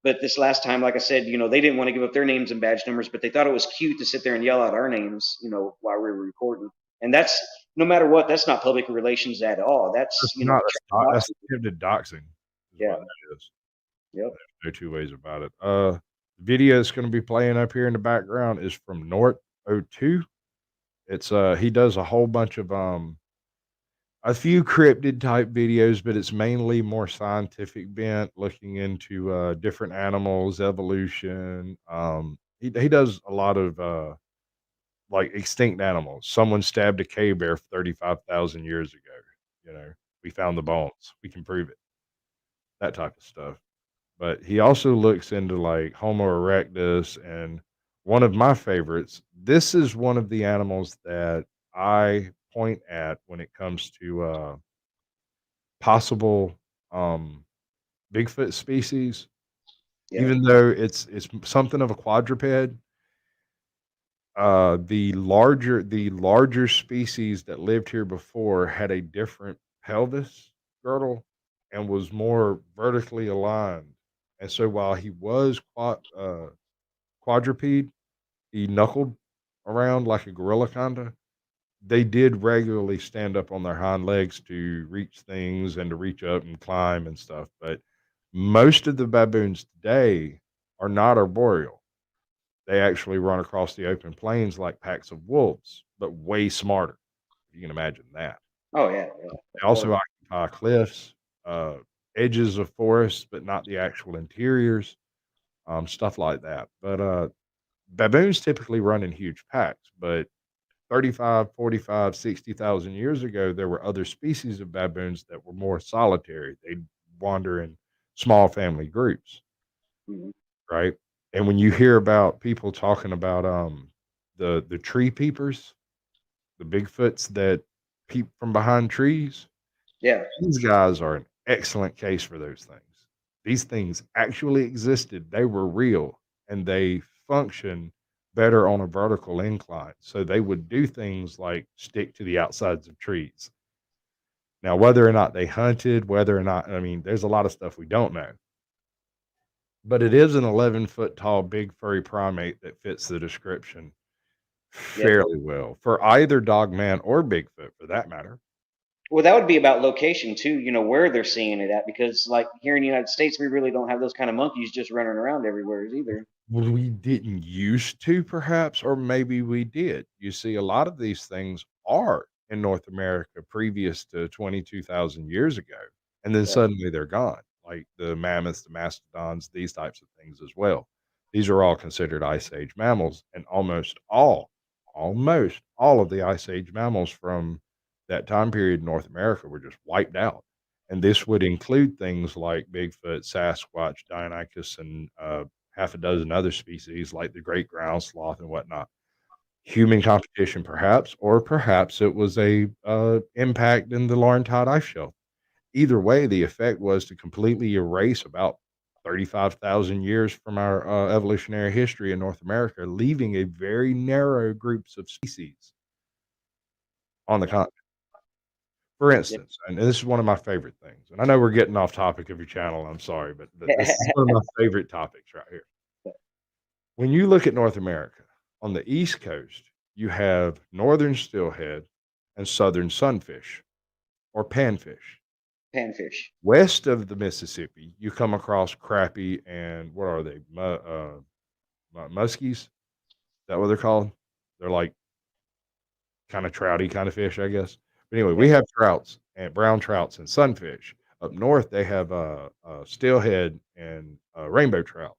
But this last time, like I said, they didn't want to give up their names and badge numbers, but they thought it was cute to sit there and yell out our names, while we were recording. And that's, no matter what, that's not public relations at all. That's, that's not that's boxing. attempted doxing is Yeah. what that is. Yep. No two ways about it. Video that's gonna be playing up here in the background is from Nort '02. It's he does a whole bunch of a few cryptid type videos, but it's mainly more scientific bent, looking into different animals, evolution. He does a lot of like extinct animals. Someone stabbed a cave bear 35,000 years ago. You know, we found the bones. We can prove it. That type of stuff. But he also looks into like Homo erectus and one of my favorites. This is one of the animals that I point at when it comes to possible um, Bigfoot species. Yeah. Even though it's something of a quadruped, the larger species that lived here before had a different pelvis girdle and was more vertically aligned. And so while he was quadruped, he knuckled around like a gorilla kinda. They did regularly stand up on their hind legs to reach things and to reach up and climb and stuff, but most of the baboons today are not arboreal. They actually run across the open plains like packs of wolves, but way smarter. You can imagine that. Oh yeah. Yeah. Of They course. also occupy cliffs, uh, edges of forests, but not the actual interiors, stuff like that. But baboons typically run in huge packs, but 35, 45, 60,000 years ago, there were other species of baboons that were more solitary. They'd wander in small family groups, Mhm. right? And when you hear about people talking about the tree peepers, the Bigfoots that peep from behind trees, Yeah. these guys are an excellent case for those things. These things actually existed, they were real, and they function better on a vertical incline. So they would do things like stick to the outsides of trees. Now, whether or not they hunted, whether or not, I mean, there's a lot of stuff we don't know, but it is an 11-foot tall, big furry primate that fits the description Yeah. fairly well for either dogman or Bigfoot for that matter. Well, that would be about location too, where they're seeing it at, because like here in the United States, we really don't have those kind of monkeys just running around everywhere either. Well, we didn't used to perhaps, or maybe we did. You see, a lot of these things are in North America previous to 22,000 years ago, and then Yeah. suddenly they're gone, like the mammoths, the mastodons, these types of things as well. These are all considered Ice Age mammals, and almost all of the Ice Age mammals from that time period in North America were just wiped out. And this would include things like Bigfoot, Sasquatch, Deinonychus, and half a dozen other species like the great ground sloth and whatnot. Human competition, perhaps, or perhaps it was a impact in the Laurentide ice shelf. Either way, the effect was to completely erase about 35,000 years from our evolutionary history in North America, leaving a very narrow groups of species on the continent. For Yeah. instance, and this is one of my favorite things, and I know we're getting off topic of your channel. I'm sorry, but this is one of my favorite topics right here. When you look at North America, on the East Coast, you have northern steelhead and southern sunfish or panfish. Panfish. West of the Mississippi, you come across crappie and what are they? Muskies? Is that what they're called? They're like kind of trouty kind of fish, I guess. But anyway, Yeah. we have trouts and brown trouts and sunfish. Up north, they have steelhead and rainbow trout.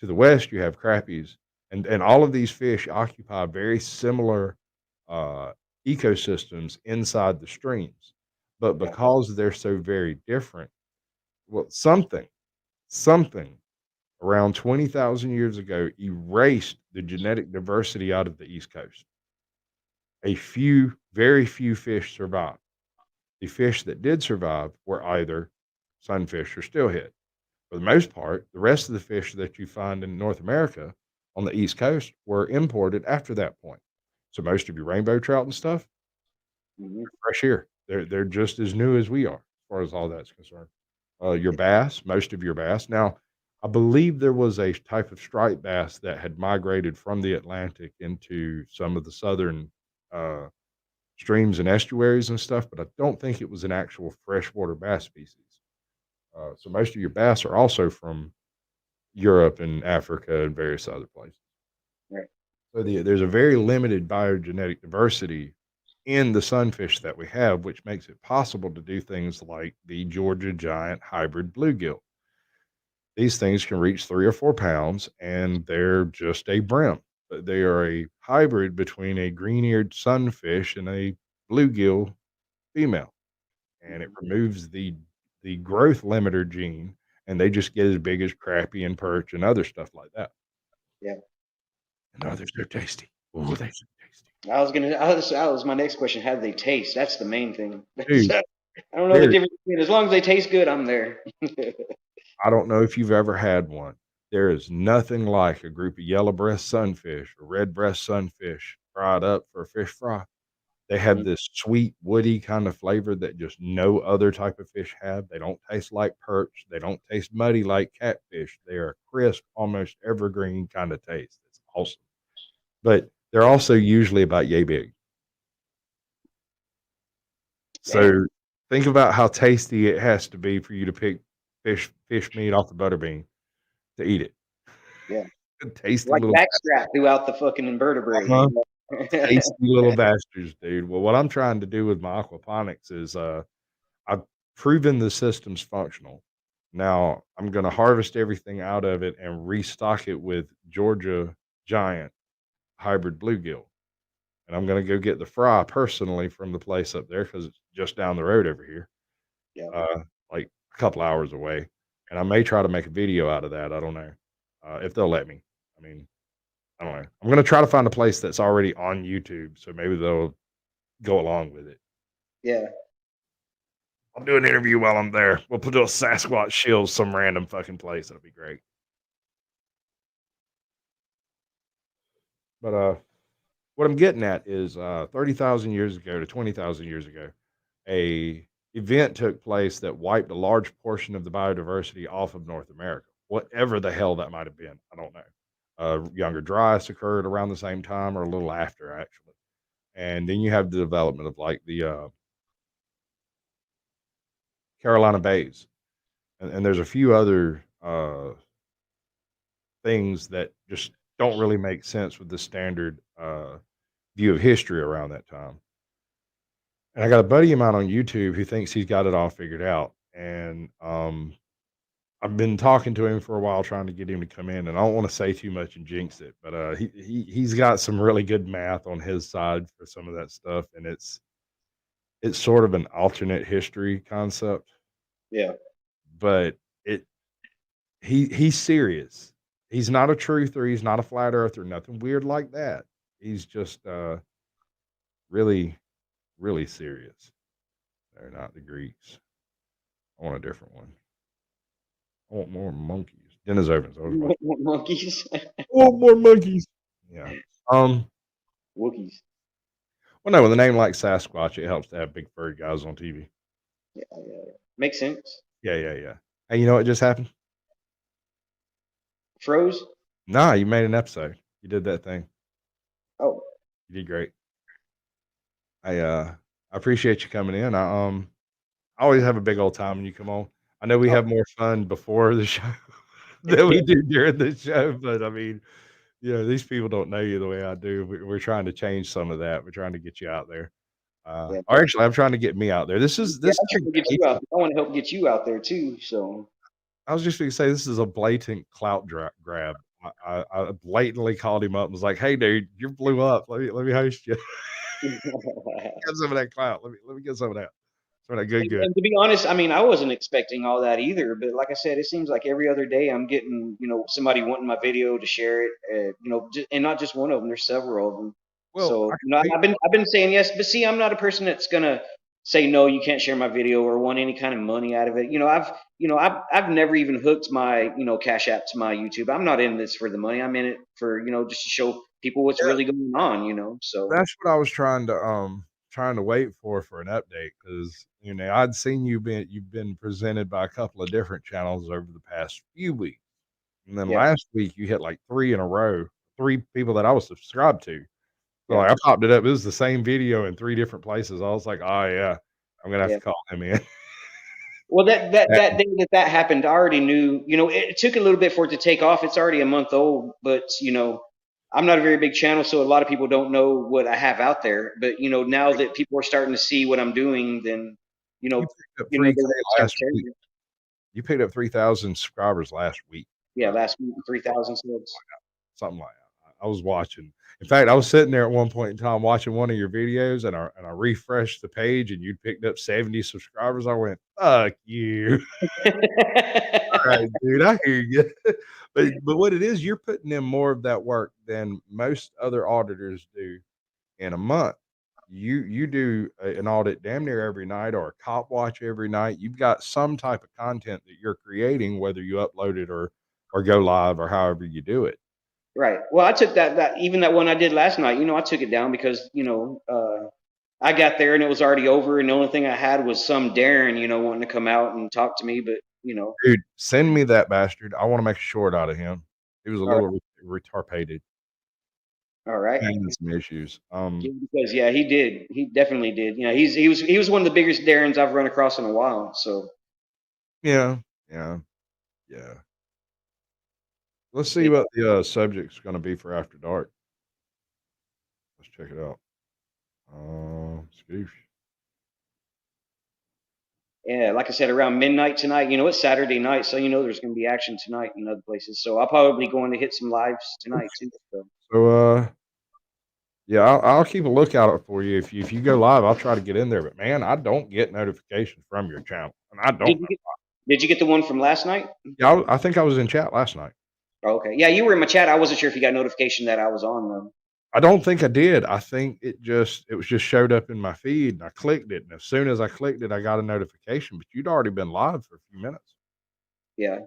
To the west, you have crappies, and all of these fish occupy very similar uh, ecosystems inside the streams. But Yeah. because they're so very different, well, something around 20,000 years ago erased the genetic diversity out of the East Coast. A few, very few fish survived. The fish that did survive were either sunfish or steelhead. For the most part, the rest of the fish that you find in North America on the East Coast were imported after that point. So most of your rainbow trout and stuff, Hmm. fresh here. They're just as new as we are, as far as all that's concerned. Your bass, most of your bass. Now, I believe there was a type of striped bass that had migrated from the Atlantic into some of the southern uh, streams and estuaries and stuff, but I don't think it was an actual freshwater bass species. So most of your bass are also from Europe and Africa and various other places. Right. So there's a very limited biogenetic diversity in the sunfish that we have, which makes it possible to do things like the Georgia giant hybrid bluegill. These things can reach 3 or 4 pounds, and they're just a brim. But they are a hybrid between a green-eared sunfish and a bluegill female, and it Hmm. removes the growth limiter gene, and they just get as big as crappie and perch and other stuff like that. Yeah. And oh, they're so tasty. Oh, they're so tasty. That was my next question. How do they taste? That's the main thing. Dude, I don't know the they're difference between, as long as they taste good, I'm there. I don't know if you've ever had one. There is nothing like a group of yellow breast sunfish or red breast sunfish fried up for a fish fry. They have Mhm. this sweet, woody kind of flavor that just no other type of fish have. They don't taste like perch. They don't taste muddy like catfish. They are crisp, almost evergreen kind of taste. It's awesome. But they're also usually about yay big. Damn. So think about how tasty it has to be for you to pick fish meat off the butterbean to eat it. Yeah. Tasty Like little backstrap throughout the fucking invertebrate. uh Yeah. tasty little bastards, dude. Well, what I'm trying to do with my aquaponics is, I've proven the system's functional. Now I'm gonna harvest everything out of it and restock it with Georgia giant hybrid bluegill, and I'm gonna go get the fry personally from the place up there because it's just down the road over here, Yeah. like a couple hours away, and I may try to make a video out of that. I don't know, if they'll let me. I mean, I don't know. I'm gonna try to find a place that's already on YouTube, so maybe they'll go along with it. Yeah. I'll do an interview while I'm there. We'll put a Sasquatch Shills some random fucking place. That'll be great. But what I'm getting at is 30,000 years ago to 20,000 years ago, a event took place that wiped a large portion of the biodiversity off of North America. Whatever the hell that might have been, I don't know. Younger dry ice occurred around the same time or a little after, actually. And then you have the development of like the Carolina Bays, and there's a few other things that just don't really make sense with the standard view of history around that time. And I got a buddy of mine on YouTube who thinks he's got it all figured out, and I've been talking to him for a while, trying to get him to come in. And I don't want to say too much and jinx it, but he's got some really good math on his side for some of that stuff, and it's sort of an alternate history concept, Yeah. but it he's serious. He's not a truther, he's not a flat earther, nothing weird like that. He's just, really, really serious. They're not the Greeks. I want a different one. I want more monkeys. Dinner's open, so I was about to Monkeys. I want more monkeys. Yeah. Um, Wookiees. well, no, with a name like Sasquatch, it helps to have big furry guys on TV. Yeah, yeah. Makes sense. Yeah, yeah, yeah. Hey, you know what just happened? Froze. Nah, you made an episode. You did that thing. Oh, You did great. I appreciate you coming in. I always have a big old time when you come on. I know we oh, have more fun before the show than we yeah, do during the show, but I mean, these people don't know you the way I do. We're trying to change some of that. We're trying to get you out there. yeah. Or actually, I'm trying to get me out there. This is Yeah, this I'm is trying to get you out. I want to help get you out there too. So. I was just gonna say this is a blatant clout grab. I blatantly called him up and was like, "Hey, dude, you blew up. Let me host you. Get some of that clout. Let me get some of that. Some of that good." And to be honest, I mean, I wasn't expecting all that either. But like I said, it seems like every other day I'm getting, somebody wanting my video to share it, and not just one of them. There's several of them. Well, So I can pay I've been saying yes, but see, I'm not a person that's gonna say no. You can't share my video or want any kind of money out of it. I've never even hooked my Cash App to my YouTube. I'm not in this for the money. I'm in it for just to show people what's yeah, really going on. So that's what I was trying to wait for an update because I'd seen you've been presented by a couple of different channels over the past few weeks. And then yeah, last week you hit like 3 in a row, 3 people that I was subscribed to. So, yeah, like, I popped it up. It was the same video in 3 different places. I was like, "Oh, yeah. I'm gonna have yeah. to call him in." Well, That that day that happened, I already knew. It took a little bit for it to take off. It's already a month old, but I'm not a very big channel, so a lot of people don't know what I have out there. But now that people are starting to see what I'm doing, then you you know, picked up 3K they want to start last sharing week. it. You picked up 3,000 subscribers last week, Yeah, or last week 3,000 subs. something like that. I was watching. In fact, I was sitting there at one point in time watching one of your videos, and I refreshed the page, and you'd picked up 70 subscribers. I went, "Fuck you." Alright, dude, I hear you. But what it is, you're putting in more of that work than most other auditors do in a month. You do an audit damn near every night or a cop watch every night. You've got some type of content that you're creating, whether you upload it or go live or however you do it. Right. Well, I took that even that one I did last night. I took it down because I got there and it was already over, and the only thing I had was some Darren, wanting to come out and talk to me, but Dude, send me that bastard. I wanna make a short out of him. He was a all right, little retarpated, all right. having some issues. Yeah, because yeah, he did. He definitely did. He was one of the biggest Darrens I've run across in a while. So Yeah, yeah, yeah. Let's see yeah, what the, subject's gonna be for After Dark. Let's check it out. Scoosh. yeah, like I said, around midnight tonight. It's Saturday night, so there's going to be action tonight in other places. So I'll probably going to hit some lives tonight too. So So, yeah, I'll keep a lookout for you. If you go live, I'll try to get in there. But man, I don't get notifications from your channel, and I did don't you know. get did you get the one from last night? Yeah, I think I was in chat last night. Oh, okay, yeah, you were in my chat. I wasn't sure if you got notification that I was on though. I don't think I did. I think it just showed up in my feed, and I clicked it, and as soon as I clicked it, I got a notification. But you'd already been live for a few minutes, Yeah.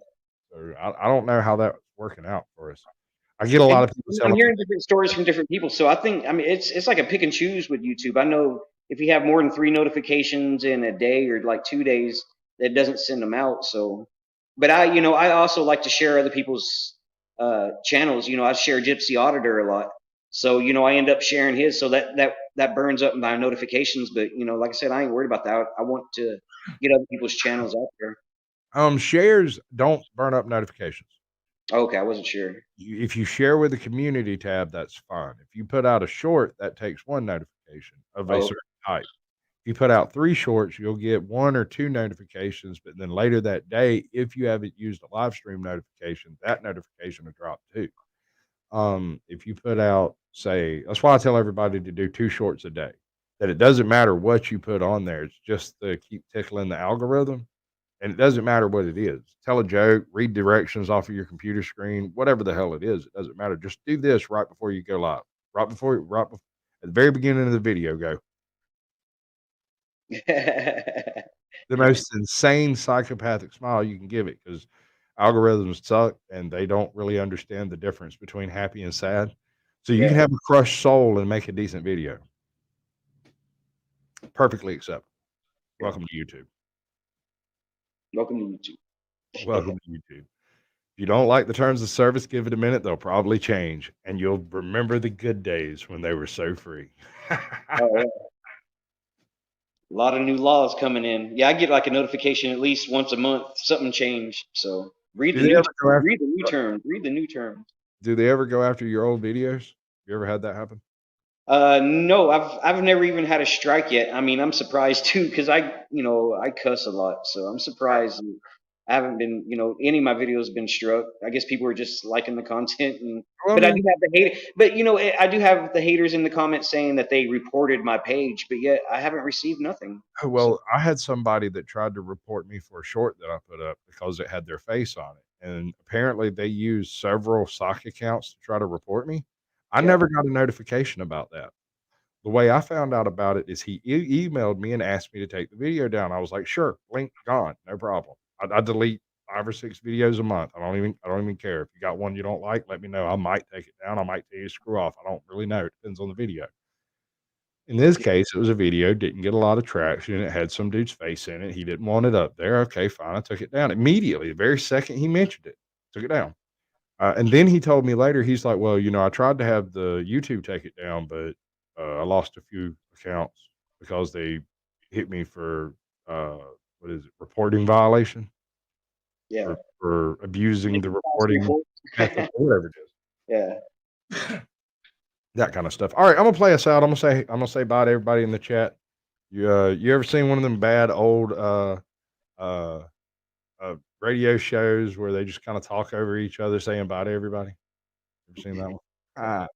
so I don't know how that's working out for us. I get a And lot of people I'm telling me, hearing different stories from different people, so I mean, it's like a pick and choose with YouTube. I know if you have more than 3 notifications in a day or like 2 days, that doesn't send them out. So, but I also like to share other people's channels. I share Gypsy Auditor a lot, so I end up sharing his, so that burns up my notifications. But like I said, I ain't worried about that. I want to get other people's channels out there. shares don't burn up notifications. Okay, I wasn't sure. If you share with the community tab, that's fine. If you put out a short, that takes 1 notification of a Oh, certain type. If you put out 3 shorts, you'll get 1 or 2 notifications, but then later that day, if you haven't used a live stream notification, that notification will drop too. If you put out, say, that's why I tell everybody to do 2 shorts a day, that it doesn't matter what you put on there, it's just to keep tickling the algorithm. And it doesn't matter what it is. Tell a joke, read directions off of your computer screen, whatever the hell it is, it doesn't matter. Just do this right before you go live. Right before at the very beginning of the video, go. The most insane psychopathic smile you can give it because algorithms suck and they don't really understand the difference between happy and sad. So you yeah. can have a crushed soul and make a decent video. Perfectly acceptable. Yeah. Welcome to YouTube. Welcome to YouTube. Welcome to YouTube. If you don't like the terms of service, give it a minute, they'll probably change, and you'll remember the good days when they were so free. Oh, yeah. A lot of new laws coming in. Yeah, I get like a notification at least once a month, something changed. So read Do the they new ever go after read the new terms. Read the new terms. do they ever go after your old videos? You ever had that happen? No, I've never even had a strike yet. I mean, I'm surprised too because I cuss a lot, so I'm surprised that I haven't been, any of my videos been struck. I guess people are just liking the content, and Well, I but I do mean, have the hate. But I do have the haters in the comments saying that they reported my page, but yet I haven't received nothing. So well, I had somebody that tried to report me for a short that I put up because it had their face on it, and apparently they used several sock accounts to try to report me. I yeah, never got a notification about that. The way I found out about it is he emailed me and asked me to take the video down. I was like, "Sure, link gone, no problem." I delete 5 or 6 videos a month. I don't even care. If you got one you don't like, let me know. I might take it down. I might tell you to screw off. I don't really know. It depends on the video. In this case, it was a video, didn't get a lot of traction. It had some dude's face in it. He didn't want it up there. Okay, fine. I took it down immediately. The very second he mentioned it, took it down. And then he told me later, he's like, "Well, I tried to have the YouTube take it down, but I lost a few accounts because they hit me for uh, what is it, reporting violation yeah, for abusing the reporting people. method or whatever it Yeah. is, that kind of stuff." All right, I'm gonna play us out. I'm gonna say bye to everybody in the chat. You ever seen one of them bad old uh, radio shows where they just kind of talk over each other, saying bye to everybody? Ever seen that one? Ah,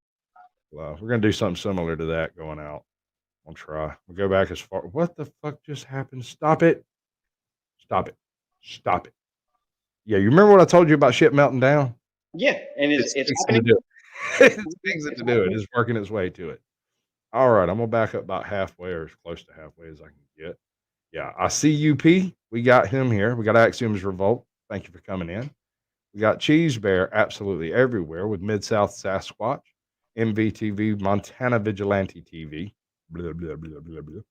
well, we're gonna do something similar to that going out. I'll try. We'll go back as far. What the fuck just happened? Stop it! Stop it! Stop it! Yeah, you remember what I told you about shit melting down? Yeah, and it's It's it's fixing to happening. do it. It's fixing It's to do it. happening. It's working its way to it. All right, I'm gonna back up about halfway or as close to halfway as I can get. Yeah, I see UP. We got him here. We got Axiom's Revolt. Thank you for coming in. We got Cheese Bear absolutely everywhere with Mid South Sasquatch, MVTV, Montana Vigilante TV. Blah, blah, blah, blah, blah.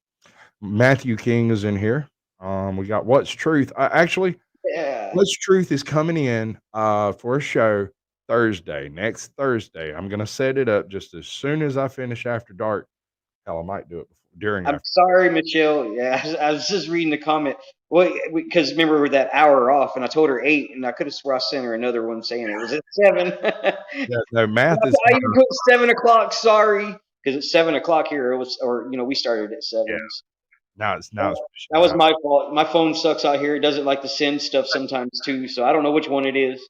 Matthew King is in here. We got What's Truth. Actually, Yeah. What's Truth is coming in for a show Thursday, next Thursday. I'm going to set it up just as soon as I finish After Dark. Hell, I might do it during I'm After. sorry, Michelle. Yeah, I was just reading the comment. Well, because remember we're that hour off, and I told her 8, and I could have swore I sent her another one saying it was at 7. Yeah, no, math is I even put 7 o'clock. Sorry, because it's 7 o'clock here. It was, or we started at yeah. 7. Now it's pushing That was out. my fault. My phone sucks out here. It doesn't like to send stuff sometimes too. So I don't know which one it is.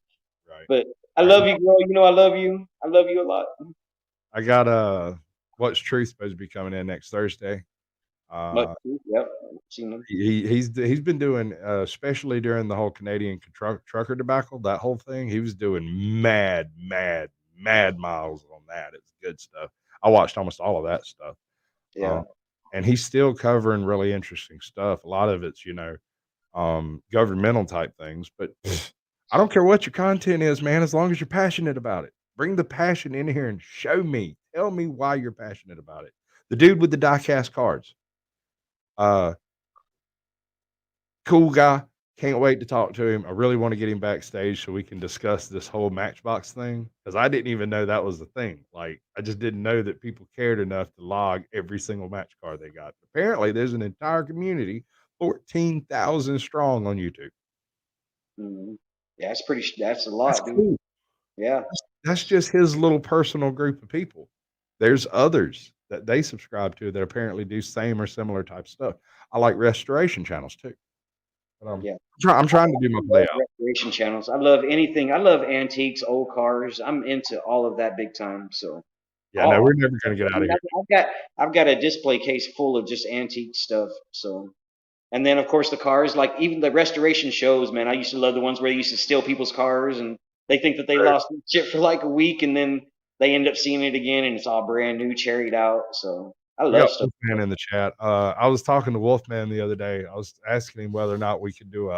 Right. But I All right. love you, girl. I love you. I love you a lot. I got What's Truth supposed to be coming in next Thursday. Much Uh, too. Yep. Seen them. he's been doing, especially during the whole Canadian trucker debacle, that whole thing. He was doing mad, mad, mad miles on that. It's good stuff. I watched almost all of that stuff, Yeah. uh, and he's still covering really interesting stuff. A lot of it's governmental type things, but I don't care what your content is, man. As long as you're passionate about it, bring the passion in here and show me. Tell me why you're passionate about it. The dude with the die-cast cards. Uh, Cool guy. Can't wait to talk to him. I really want to get him backstage so we can discuss this whole Matchbox thing because I didn't even know that was a thing. Like, I just didn't know that people cared enough to log every single match card they got. Apparently, there's an entire community, 14,000 strong on YouTube. Mhm. Yeah, it's pretty. That's a That's lot, dude. cool. Yeah. That's just his little personal group of people. There's others that they subscribe to that apparently do same or similar type stuff. I like restoration channels too. But Yeah. I'm trying to do my Love layout. restoration channels. I love anything. I love antiques, old cars. I'm into all of that big time. So, Yeah, no, oh, we're never gonna get I out mean, of here. I've got a display case full of just antique stuff. So, and then of course the cars, like even the restoration shows, man. I used to love the ones where they used to steal people's cars and they think that they Right. lost shit for like a week, and then they end up seeing it again, and it's all brand new, cherried out. So I We love got stuff. Wolfman in the chat. I was talking to Wolfman the other day. I was asking him whether or not we could do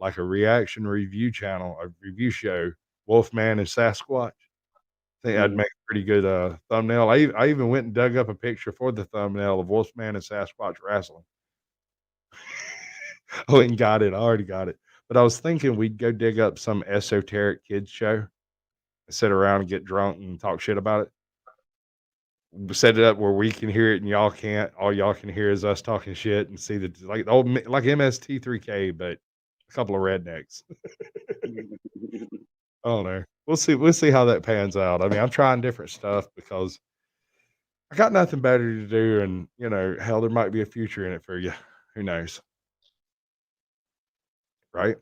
like a reaction review channel, a review show, Wolfman and Sasquatch. I think I'd Mm, make a pretty good thumbnail. I even went and dug up a picture for the thumbnail of Wolfman and Sasquatch wrestling. I went and got it. I already got it. But I was thinking we'd go dig up some esoteric kids show and sit around and get drunk and talk shit about it. Set it up where we can hear it and y'all can't. All y'all can hear is us talking shit and see the like the old like MST3K, but a couple of rednecks. I don't know. We'll see how that pans out. I mean, I'm trying different stuff because I got nothing better to do, and hell, there might be a future in it for you. Who knows, right?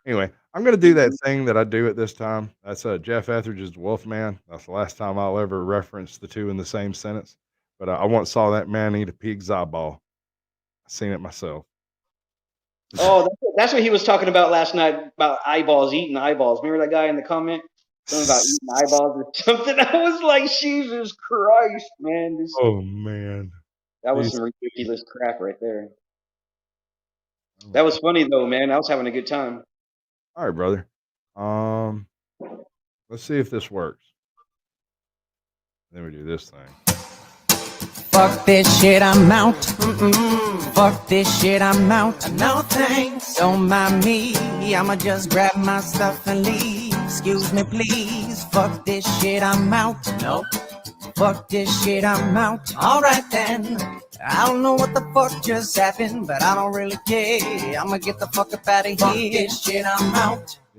Anyway, I'm gonna do that thing that I do at this time. That's Jeff Etheridge's The Wolfman. That's the last time I'll ever reference the two in the same sentence. But I once saw that man eat a pig's eyeball. I seen it myself. Oh, that's what he was talking about last night about eyeballs, eating eyeballs. Remember that guy in the comment? Something about eating eyeballs or something. I was like, Jesus Christ, man. Oh man, That was These- some ridiculous crap right there. oh, That was funny though, man. I was having a good time. all right, brother. Let's see if this works. Then we do this thing. Fuck this shit, I'm out. Fuck this shit, I'm out. No thanks. Don't mind me. I'ma just grab my stuff and leave. Excuse me, please. Fuck this shit, I'm out. Nope. Fuck this shit, I'm out. Alright then. I don't know what the fuck just happened, but I don't really care. I'ma get the fuck up out of here. Fuck this shit, I'm out.